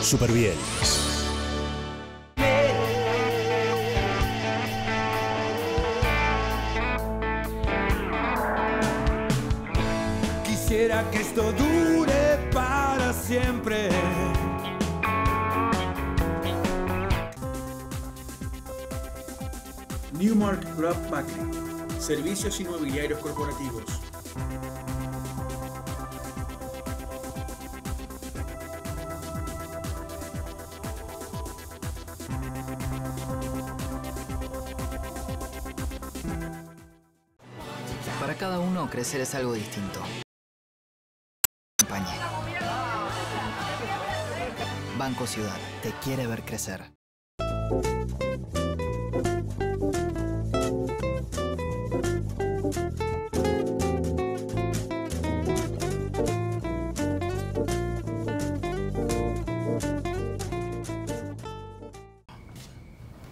Superviel. Quisiera que esto dure para siempre. Newmark Grubb Macri. Servicios inmobiliarios corporativos. Para cada uno, crecer es algo distinto. Acompañe. Banco Ciudad te quiere ver crecer.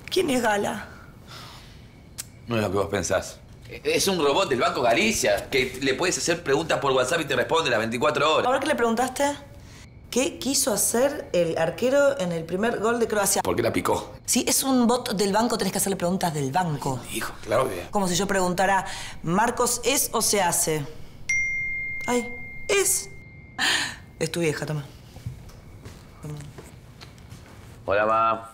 ¿Quién es Gala? No es lo que vos pensás. Es un robot del Banco Galicia que le puedes hacer preguntas por WhatsApp y te responde las 24 horas. ¿Ahora que le preguntaste? ¿Qué quiso hacer el arquero en el primer gol de Croacia? ¿Por qué la picó? Si es un bot del banco, tenés que hacerle preguntas del banco. Hijo, claro que... Como si yo preguntara, ¿Marcos es o se hace? Ay, es. Es tu vieja, toma. Hola, ma.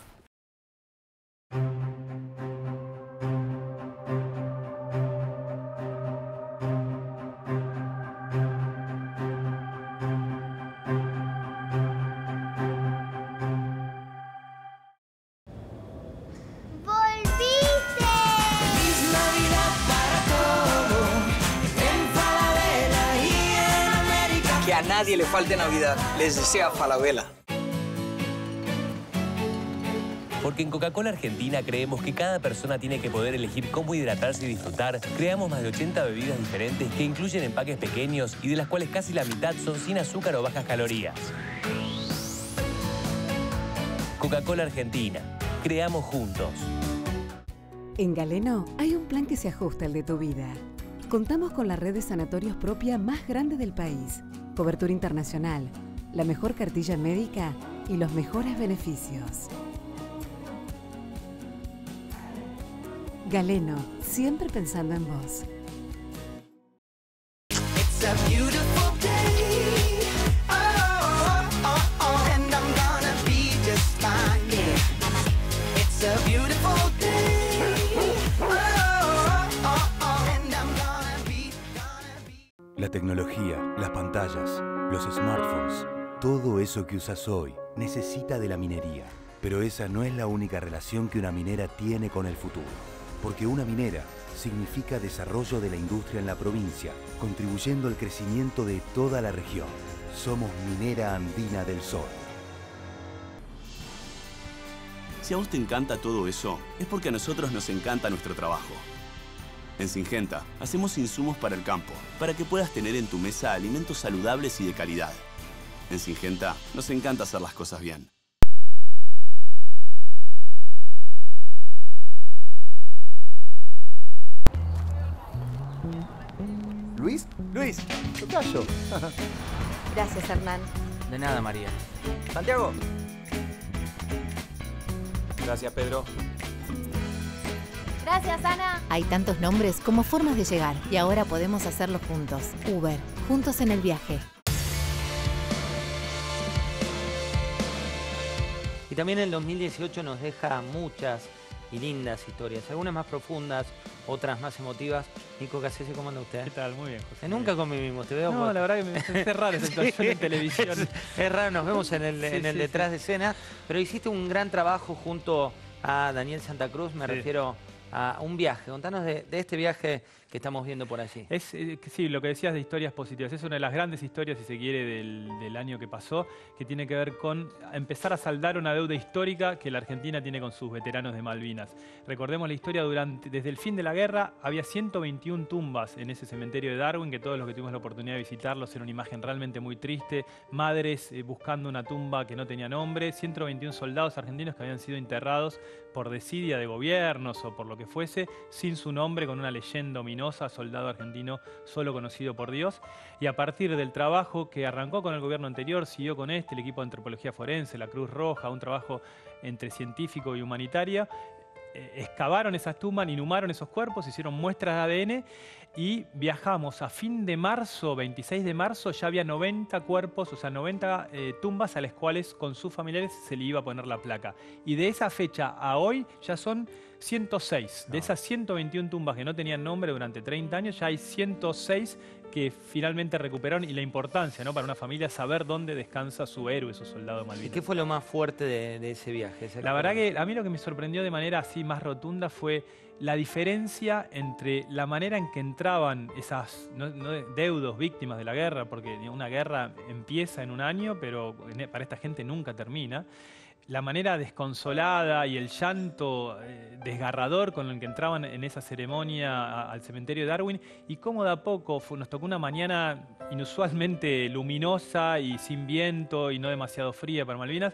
Feliz Navidad para todos. En nadie le falte Navidad. Les desea Falabella. Porque en Coca-Cola Argentina creemos que cada persona tiene que poder elegir cómo hidratarse y disfrutar. Creamos más de 80 bebidas diferentes que incluyen empaques pequeños y de las cuales casi la mitad son sin azúcar o bajas calorías. Coca-Cola Argentina. Creamos juntos. En Galeno hay un plan que se ajusta al de tu vida. Contamos con la red de sanatorios propia más grande del país, cobertura internacional, la mejor cartilla médica y los mejores beneficios. Galeno, siempre pensando en vos. It's a beautiful day. Oh, oh, oh, and I'm gonna be just fine. Yeah. It's a beautiful day. Oh, oh, oh, and I'm gonna be. La tecnología, las pantallas, los smartphones, todo eso que usas hoy necesita de la minería. Pero esa no es la única relación que una minera tiene con el futuro. Porque una minera significa desarrollo de la industria en la provincia, contribuyendo al crecimiento de toda la región. Somos Minera Andina del Sol. Si a vos te encanta todo eso, es porque a nosotros nos encanta nuestro trabajo. En Syngenta, hacemos insumos para el campo, para que puedas tener en tu mesa alimentos saludables y de calidad. En Syngenta, nos encanta hacer las cosas bien. ¿Luis? Luis, tocayo. Gracias, Hernán. De nada, María. Santiago. Gracias, Pedro. Gracias, Ana. Hay tantos nombres como formas de llegar y ahora podemos hacerlo juntos. Uber, juntos en el viaje. Y también el 2018 nos deja muchas y lindas historias, algunas más profundas, otras más emotivas. Nico Cassese, ¿cómo anda usted? ¿Qué tal? Muy bien, José. Nunca convivimos, te veo. No, la verdad que me hace raro esa situación en televisión. Es raro, nos vemos en el detrás de escena, pero hiciste un gran trabajo junto a Daniel Santa Cruz, me refiero a un viaje. Contanos de este viaje que estamos viendo por allí. Sí, lo que decías de historias positivas. Es una de las grandes historias, si se quiere, del año que pasó, que tiene que ver con empezar a saldar una deuda histórica que la Argentina tiene con sus veteranos de Malvinas. Recordemos la historia, desde el fin de la guerra había 121 tumbas en ese cementerio de Darwin, que todos los que tuvimos la oportunidad de visitarlos era una imagen realmente muy triste. Madres buscando una tumba que no tenía nombre, 121 soldados argentinos que habían sido enterrados por desidia de gobiernos o por lo que fuese, sin su nombre, con una leyenda ominosa, soldado argentino solo conocido por Dios. Y a partir del trabajo que arrancó con el gobierno anterior, siguió con el equipo de antropología forense, la Cruz Roja, un trabajo entre científico y humanitaria, excavaron esas tumbas, inhumaron esos cuerpos, hicieron muestras de ADN y viajamos a fin de marzo, 26 de marzo, ya había 90 cuerpos, o sea, 90 tumbas a las cuales con sus familiares se le iba a poner la placa. Y de esa fecha a hoy ya son 106. De esas 121 tumbas que no tenían nombre durante 30 años, ya hay 106 que finalmente recuperaron, y la importancia, ¿no?, para una familia saber dónde descansa su héroe, su soldado de Malvinas. ¿Y qué fue lo más fuerte de ese viaje? La verdad que a mí lo que me sorprendió de manera así más rotunda fue la diferencia entre la manera en que entraban esas deudos, víctimas de la guerra, porque una guerra empieza en un año, pero para esta gente nunca termina. La manera desconsolada y el llanto desgarrador con el que entraban en esa ceremonia al cementerio de Darwin, y cómo de a poco nos tocó una mañana inusualmente luminosa y sin viento y no demasiado fría para Malvinas.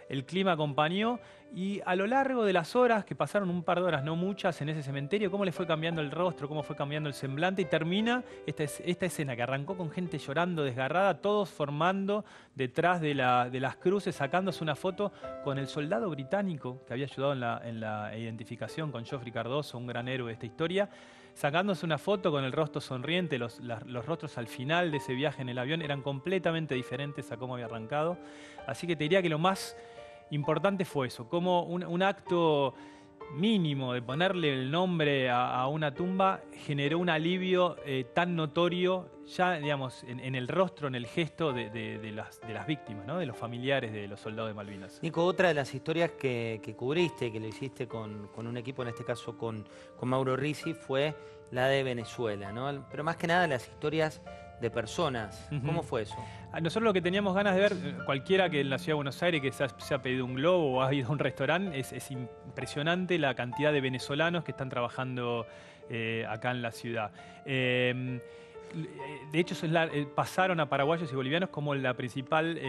El clima acompañó, y a lo largo de las horas, que pasaron un par de horas, no muchas, en ese cementerio, cómo le fue cambiando el rostro, cómo fue cambiando el semblante, y termina esta escena que arrancó con gente llorando, desgarrada, todos formando detrás de las cruces, sacándose una foto con el soldado británico que había ayudado en la identificación con Geoffrey Cardoso, un gran héroe de esta historia, sacándose una foto con el rostro sonriente. Los rostros al final de ese viaje en el avión eran completamente diferentes a cómo había arrancado. Así que te diría que lo más importante fue eso, como un acto mínimo de ponerle el nombre a una tumba generó un alivio tan notorio ya, digamos, en el rostro, en el gesto de las víctimas, ¿no?, de los familiares de los soldados de Malvinas. Nico, otra de las historias que cubriste, que lo hiciste con un equipo, en este caso con Mauro Risi, fue la de Venezuela, ¿no? Pero más que nada las historias de personas. ¿Cómo fue eso? Nosotros lo que teníamos ganas de ver, cualquiera que en la Ciudad de Buenos Aires que se ha pedido un globo o ha ido a un restaurante, es impresionante la cantidad de venezolanos que están trabajando acá en la ciudad. De hecho, pasaron a paraguayos y bolivianos como la principales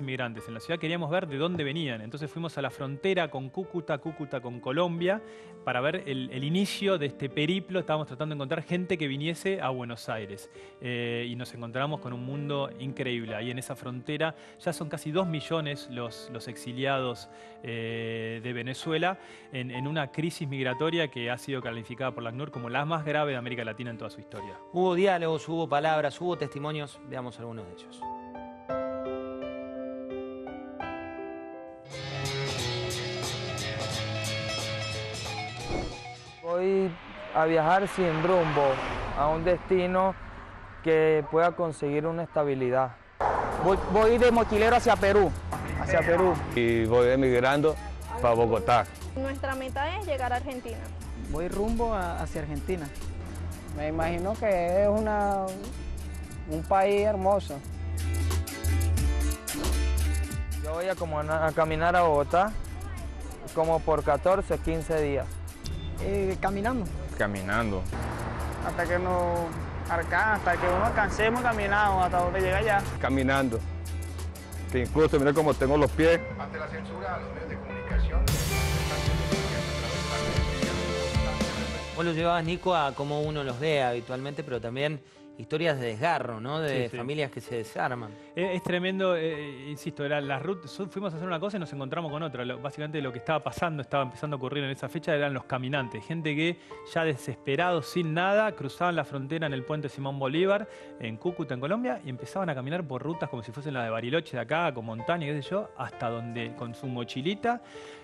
inmigrantes. En la ciudad queríamos ver de dónde venían. Entonces fuimos a la frontera con Cúcuta con Colombia, para ver el inicio de este periplo. Estábamos tratando de encontrar gente que viniese a Buenos Aires. Y nos encontramos con un mundo increíble. Ahí en esa frontera ya son casi 2 millones los exiliados de Venezuela en una crisis migratoria que ha sido calificada por la ACNUR como la más grave de América Latina en toda su historia. Hubo diálogos, hubo palabras, hubo testimonios. Veamos algunos de ellos. Voy a viajar sin rumbo a un destino que pueda conseguir una estabilidad. Voy de mochilero hacia Perú. Y voy emigrando para Bogotá. Nuestra meta es llegar a Argentina. Voy rumbo hacia Argentina. Me imagino que es un país hermoso. Yo voy a caminar a Bogotá como por 14 o 15 días. Caminando. Caminando. Hasta que uno alcancemos caminando hasta donde llega allá. Caminando. Que incluso mira cómo tengo los pies. Ante la censura a los medios de comunicación. Vos lo llevabas, Nico, a cómo uno los ve habitualmente, pero también historias de desgarro, ¿no? De familias que se desarman. Es tremendo, insisto, las rutas, fuimos a hacer una cosa y nos encontramos con otra. Básicamente lo que estaba pasando, estaba empezando a ocurrir en esa fecha, eran los caminantes. Gente que ya desesperados, sin nada, cruzaban la frontera en el puente Simón Bolívar, en Cúcuta, en Colombia, y empezaban a caminar por rutas como si fuesen la de Bariloche de acá, con montaña, qué sé yo, hasta donde, con su mochilita,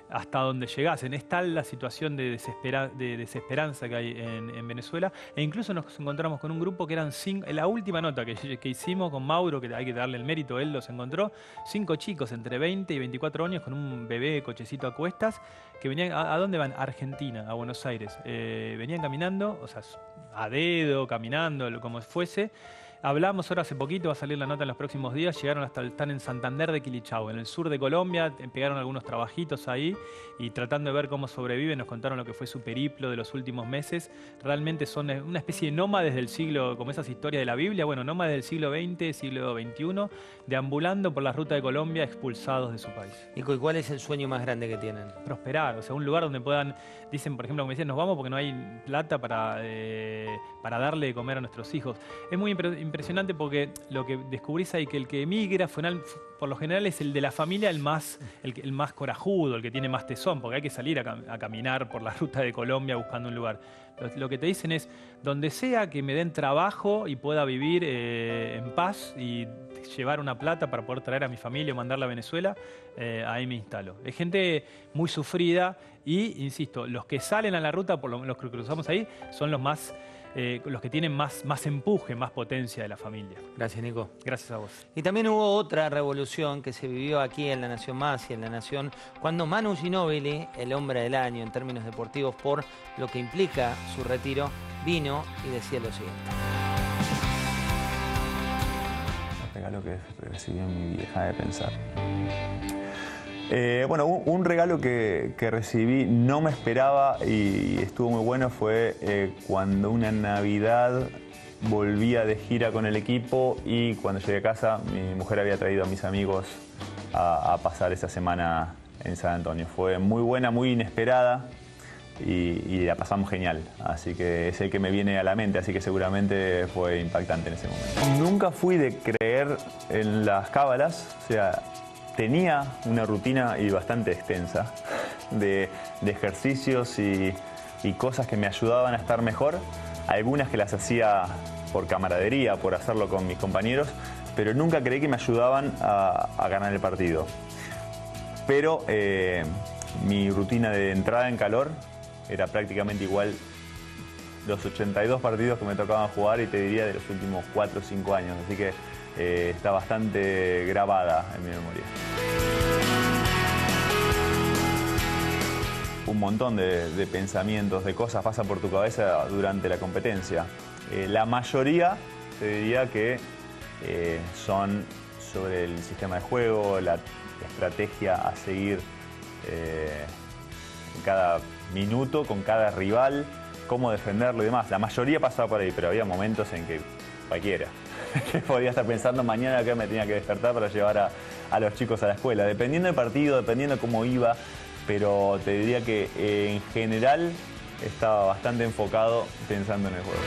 hasta donde llegasen. Es tal la situación de desesperanza que hay en Venezuela. E incluso nos encontramos con un grupo que eran 5, en la última nota que hicimos con Mauro, que hay que darle el mérito, él los encontró, 5 chicos entre 20 y 24 años con un bebé cochecito a cuestas, que venían, ¿a dónde van? A Argentina, a Buenos Aires. Venían caminando, o sea, a dedo, caminando, como fuese. Hablamos ahora hace poquito, va a salir la nota en los próximos días, están en Santander de Quilichao, en el sur de Colombia, pegaron algunos trabajitos ahí y tratando de ver cómo sobreviven, nos contaron lo que fue su periplo de los últimos meses. Realmente son una especie de nómades del siglo, como esas historias de la Biblia, bueno, nómades del siglo XX, siglo XXI, deambulando por la ruta de Colombia, expulsados de su país. ¿Y cuál es el sueño más grande que tienen? Prosperar, o sea, un lugar donde puedan, dicen, por ejemplo, como decían, nos vamos porque no hay plata para darle de comer a nuestros hijos. Es muy impresionante porque lo que descubrís ahí, que el que emigra por lo general es el de la familia el más corajudo, el que tiene más tesón, porque hay que salir a caminar por la ruta de Colombia buscando un lugar. Lo que te dicen es, donde sea que me den trabajo y pueda vivir en paz y llevar una plata para poder traer a mi familia o mandarla a Venezuela, ahí me instalo. Es gente muy sufrida y, insisto, los que salen a la ruta, por los que cruzamos ahí, son los que tienen más empuje, más potencia de la familia. Gracias, Nico. Gracias a vos. Y también hubo otra revolución que se vivió aquí en La Nación Más y en La Nación, cuando Manu Ginóbili, el hombre del año en términos deportivos por lo que implica su retiro, vino y decía lo siguiente. El regalo que recibí en mi vieja de pensar. Bueno, un regalo que recibí, no me esperaba y estuvo muy bueno, fue cuando una Navidad volvía de gira con el equipo y cuando llegué a casa mi mujer había traído a mis amigos a pasar esa semana en San Antonio. Fue muy buena, muy inesperada y la pasamos genial, así que es el que me viene a la mente, así que seguramente fue impactante en ese momento. Nunca fui de creer en las cábalas, o sea, tenía una rutina y bastante extensa de ejercicios y cosas que me ayudaban a estar mejor. Algunas que las hacía por camaradería, por hacerlo con mis compañeros, pero nunca creí que me ayudaban a ganar el partido. Pero mi rutina de entrada en calor era prácticamente igual los 82 partidos que me tocaban jugar y te diría de los últimos 4 o 5 años. Así que está bastante grabada en mi memoria. Un montón de pensamientos, de cosas pasan por tu cabeza durante la competencia. La mayoría te diría que son sobre el sistema de juego, la estrategia a seguir en cada minuto, con cada rival, cómo defenderlo y demás. La mayoría pasaba por ahí, pero había momentos en que cualquiera que podía estar pensando mañana que me tenía que despertar para llevar a los chicos a la escuela. Dependiendo del partido, dependiendo de cómo iba, pero te diría que en general estaba bastante enfocado pensando en el juego.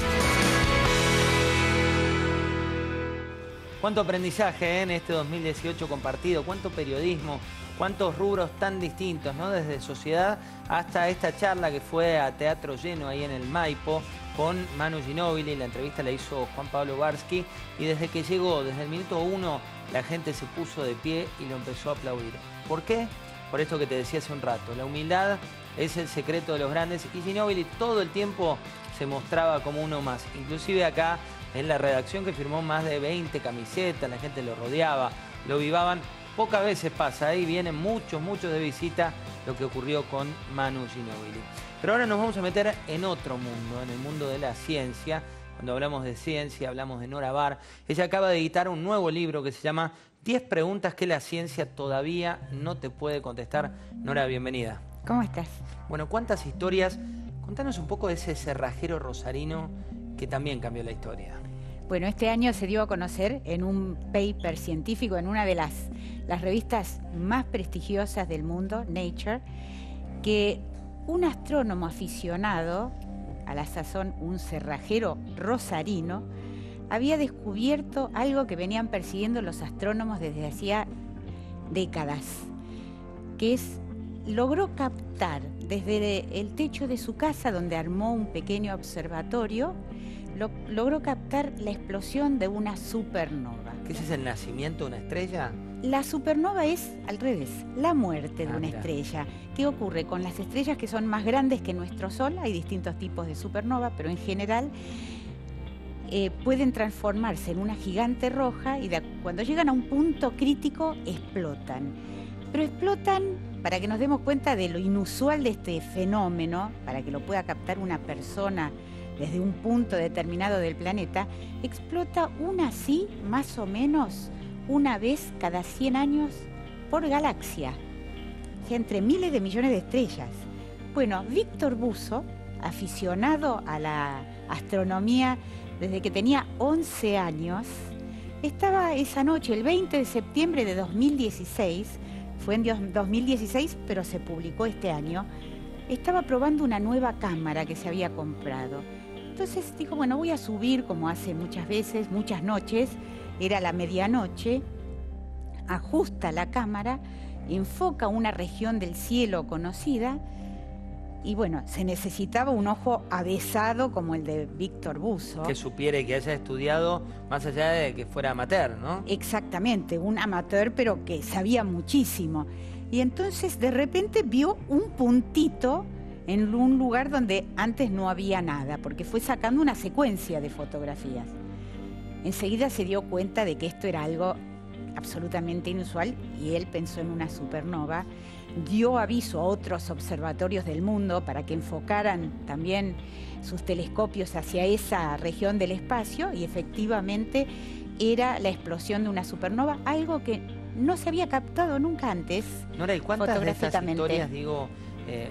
Cuánto aprendizaje en este 2018 compartido, cuánto periodismo, cuántos rubros tan distintos, ¿no? Desde sociedad hasta esta charla que fue a teatro lleno ahí en el Maipo con Manu Ginóbili. La entrevista la hizo Juan Pablo Barsky y desde que llegó, desde el minuto 1, la gente se puso de pie y lo empezó a aplaudir. ¿Por qué? Por esto que te decía hace un rato. La humildad es el secreto de los grandes y Ginóbili todo el tiempo se mostraba como uno más. Inclusive acá en la redacción, que firmó más de 20 camisetas, la gente lo rodeaba, lo vivaban. Pocas veces pasa, ahí vienen muchos de visita lo que ocurrió con Manu Ginóbili. Pero ahora nos vamos a meter en otro mundo, en el mundo de la ciencia. Cuando hablamos de ciencia, hablamos de Nora Barr. Ella acaba de editar un nuevo libro que se llama 10 preguntas que la ciencia todavía no te puede contestar. Nora, bienvenida. ¿Cómo estás? Bueno, ¿cuántas historias? Contanos un poco de ese cerrajero rosarino que también cambió la historia. Bueno, este año se dio a conocer en un paper científico en una de las revistas más prestigiosas del mundo, Nature, que un astrónomo aficionado, a la sazón un cerrajero rosarino, había descubierto algo que venían persiguiendo los astrónomos desde hacía décadas, que es, logró captar desde el techo de su casa, donde armó un pequeño observatorio, logró captar la explosión de una supernova. ¿Qué es el nacimiento de una estrella? La supernova es, al revés, la muerte de una estrella. ¿Qué ocurre con las estrellas que son más grandes que nuestro Sol? Hay distintos tipos de supernova, pero en general pueden transformarse en una gigante roja y cuando llegan a un punto crítico explotan. Pero explotan, para que nos demos cuenta de lo inusual de este fenómeno, para que lo pueda captar una persona desde un punto determinado del planeta, explota más o menos una vez cada 100 años por galaxia, o sea, entre miles de millones de estrellas. Bueno, Víctor Busso, aficionado a la astronomía desde que tenía 11 años, estaba esa noche, el 20 de septiembre de 2016, fue en 2016, pero se publicó este año, estaba probando una nueva cámara que se había comprado. Entonces dijo, bueno, voy a subir, como hace muchas veces, muchas noches, era la medianoche, ajusta la cámara, enfoca una región del cielo conocida y bueno, se necesitaba un ojo avesado como el de Víctor Busso. Que supiera y que haya estudiado más allá de que fuera amateur, ¿no? Exactamente, un amateur pero que sabía muchísimo. Y entonces de repente vio un puntito en un lugar donde antes no había nada, porque fue sacando una secuencia de fotografías. Enseguida se dio cuenta de que esto era algo absolutamente inusual y él pensó en una supernova, dio aviso a otros observatorios del mundo para que enfocaran también sus telescopios hacia esa región del espacio y efectivamente era la explosión de una supernova, algo que no se había captado nunca antes. Nora, ¿y cuántas de estas historias,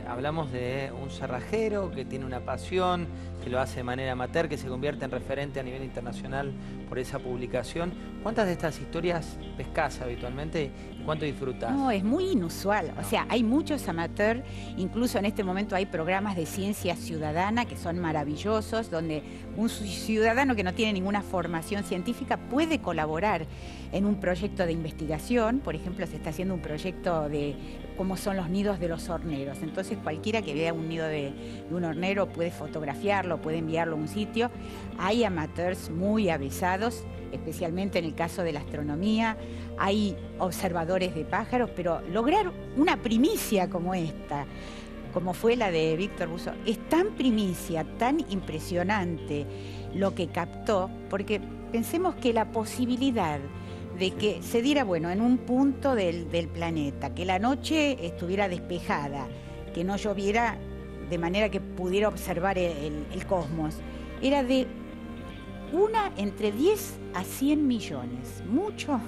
hablamos de un cerrajero que tiene una pasión, que lo hace de manera amateur, que se convierte en referente a nivel internacional por esa publicación? ¿Cuántas de estas historias pescás habitualmente y cuánto disfrutás? No, es muy inusual. O sea, hay muchos amateurs, incluso en este momento hay programas de ciencia ciudadana que son maravillosos, donde un ciudadano que no tiene ninguna formación científica puede colaborar en un proyecto de investigación. Por ejemplo, se está haciendo un proyecto de cómo son los nidos de los horneros. Entonces, cualquiera que vea un nido de un hornero puede fotografiarlo, puede enviarlo a un sitio. Hay amateurs muy avesados, especialmente en el caso de la astronomía. Hay observadores de pájaros, pero lograr una primicia como esta, como fue la de Víctor Busso, es tan primicia, tan impresionante lo que captó, porque pensemos que la posibilidad de que se diera, bueno, en un punto del planeta, que la noche estuviera despejada, que no lloviera de manera que pudiera observar el cosmos, era de una entre 10 a 100 millones. Mucho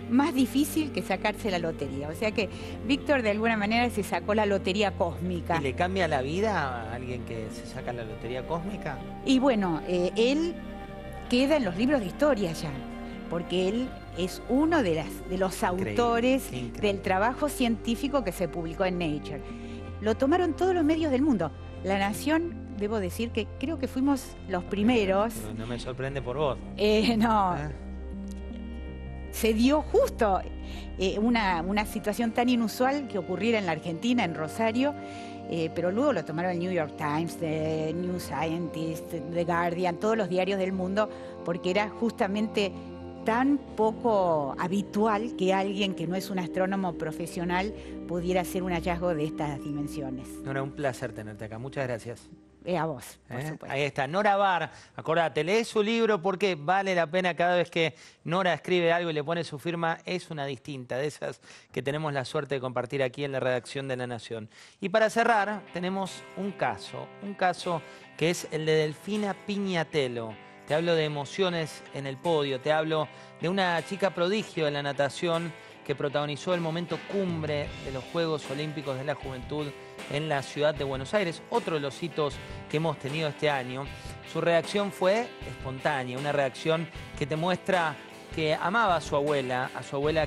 más difícil que sacarse la lotería. O sea que Víctor de alguna manera se sacó la lotería cósmica. ¿Y le cambia la vida a alguien que se saca la lotería cósmica? Y bueno, él queda en los libros de historia ya, porque él es uno de los autores del trabajo científico que se publicó en Nature. Lo tomaron todos los medios del mundo. La Nación, debo decir que creo que fuimos los primeros. No me sorprende por vos. No. Se dio justo una situación tan inusual que ocurriera en la Argentina, en Rosario, pero luego lo tomaron el New York Times, The New Scientist, The Guardian, todos los diarios del mundo, porque era justamente tan poco habitual que alguien que no es un astrónomo profesional pudiera hacer un hallazgo de estas dimensiones. Nora, un placer tenerte acá. Muchas gracias. A vos, por supuesto. Ahí está, Nora Barr. Acordate, lee su libro porque vale la pena cada vez que Nora escribe algo y le pone su firma. Es una distinta, de esas que tenemos la suerte de compartir aquí en la redacción de La Nación. Y para cerrar, tenemos un caso que es el de Delfina Piñatelo. Te hablo de emociones en el podio, te hablo de una chica prodigio de la natación que protagonizó el momento cumbre de los Juegos Olímpicos de la Juventud en la ciudad de Buenos Aires, otro de los hitos que hemos tenido este año. Su reacción fue espontánea, una reacción que te muestra que amaba a su abuela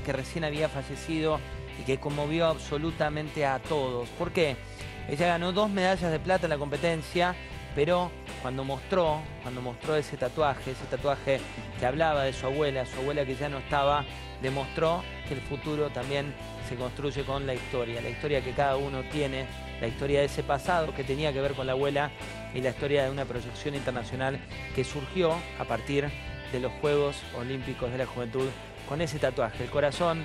que recién había fallecido y que conmovió absolutamente a todos. ¿Por qué? Ella ganó 2 medallas de plata en la competencia, pero cuando mostró ese tatuaje que hablaba de su abuela que ya no estaba, demostró que el futuro también se construye con la historia que cada uno tiene, la historia de ese pasado que tenía que ver con la abuela y la historia de una proyección internacional que surgió a partir de los Juegos Olímpicos de la Juventud con ese tatuaje, el corazón,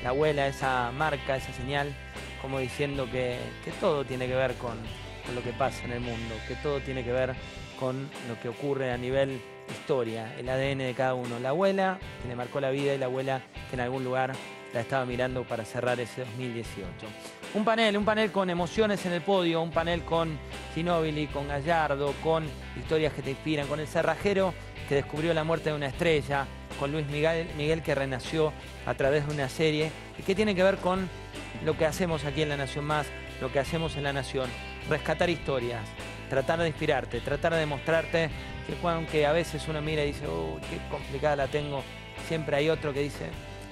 la abuela, esa marca, esa señal, como diciendo que todo tiene que ver con lo que pasa en el mundo, que todo tiene que ver con lo que ocurre a nivel historia, el ADN de cada uno. La abuela que le marcó la vida y la abuela que en algún lugar la estaba mirando para cerrar ese 2018. Un panel con emociones en el podio, un panel con Ginóbili, con Gallardo, con historias que te inspiran, con el cerrajero que descubrió la muerte de una estrella, con Luis Miguel que renació a través de una serie y que tiene que ver con lo que hacemos aquí en La Nación Más, lo que hacemos en La Nación, rescatar historias, tratar de inspirarte, tratar de demostrarte que aunque a veces uno mira y dice, oh, qué complicada la tengo, siempre hay otro que dice,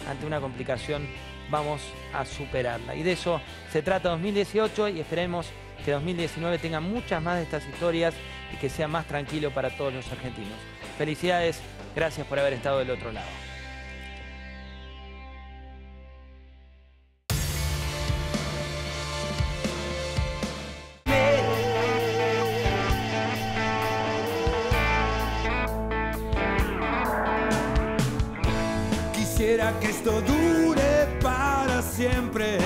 ante una complicación vamos a superarla. Y de eso se trata 2018 y esperemos que 2019 tenga muchas más de estas historias y que sea más tranquilo para todos los argentinos. Felicidades, gracias por haber estado del otro lado. Quisiera que esto dure para siempre.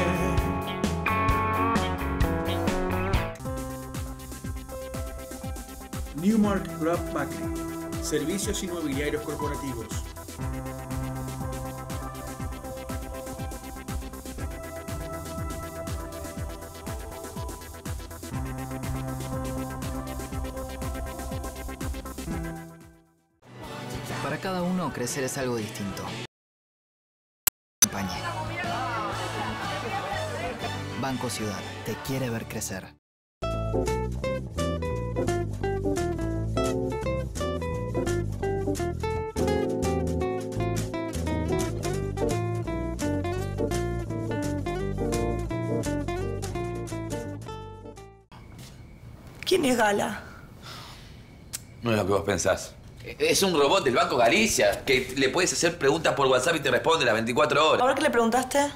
Newmark Grab Macri. Servicios inmobiliarios corporativos. Para cada uno, crecer es algo distinto. Banco Ciudad te quiere ver crecer. ¿Quién es Gala? No es lo que vos pensás. Es un robot del Banco Galicia que le puedes hacer preguntas por WhatsApp y te responde las 24 horas. A ver qué le preguntaste.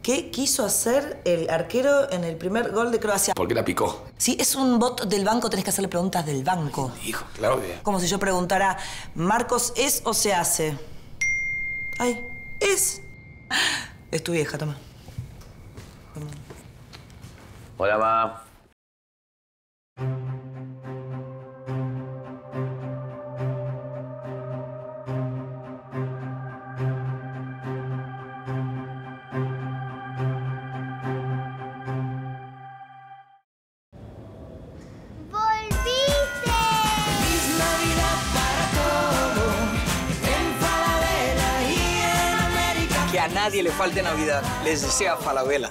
¿Qué quiso hacer el arquero en el primer gol de Croacia? ¿Por qué la picó? Si es un bot del banco, tenés que hacerle preguntas del banco. Hijo, Claudia. Como si yo preguntara, ¿Marcos es o se hace? Ay, es. Es tu vieja, toma. Hola, ma. Feliz Navidad para todos. nadie le falte Navidad. Les desea Falabella.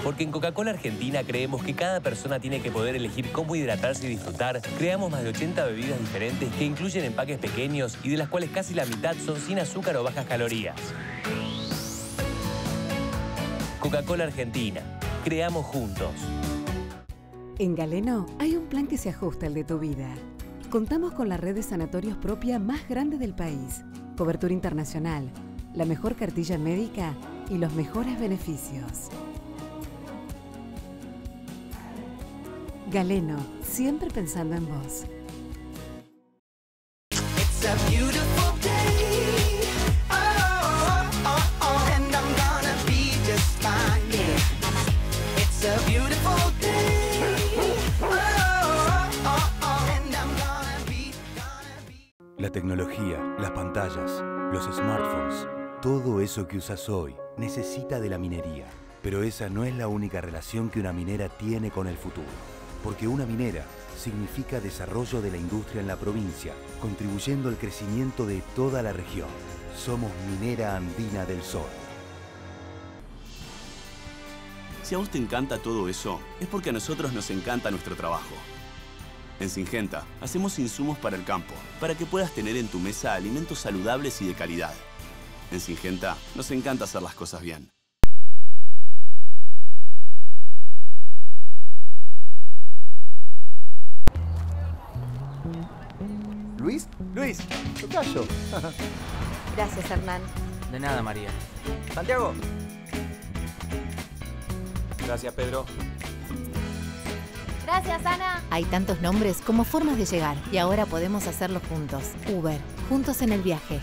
Porque en Coca-Cola Argentina creemos que cada persona tiene que poder elegir cómo hidratarse y disfrutar, creamos más de 80 bebidas diferentes que incluyen empaques pequeños y de las cuales casi la mitad son sin azúcar o bajas calorías. Coca-Cola Argentina. Creamos juntos. En Galeno hay un plan que se ajusta al de tu vida. Contamos con la red de sanatorios propia más grande del país, cobertura internacional, la mejor cartilla médica y los mejores beneficios. Galeno, siempre pensando en vos. It's a beautiful day. Oh, oh, oh, and I'm gonna be just fine. Yeah. It's a beautiful day. Oh, oh, oh, and I'm gonna be. La tecnología, las pantallas, los smartphones, todo eso que usas hoy necesita de la minería. Pero esa no es la única relación que una minera tiene con el futuro. Porque una minera significa desarrollo de la industria en la provincia, contribuyendo al crecimiento de toda la región. Somos Minera Andina del Sol. Si a vos te encanta todo eso, es porque a nosotros nos encanta nuestro trabajo. En Syngenta, hacemos insumos para el campo, para que puedas tener en tu mesa alimentos saludables y de calidad. En Syngenta, nos encanta hacer las cosas bien. Luis, tocayo. Gracias, Hernán. De nada, María. Santiago. Gracias, Pedro. Gracias, Ana. Hay tantos nombres como formas de llegar y ahora podemos hacerlo juntos. Uber, juntos en el viaje.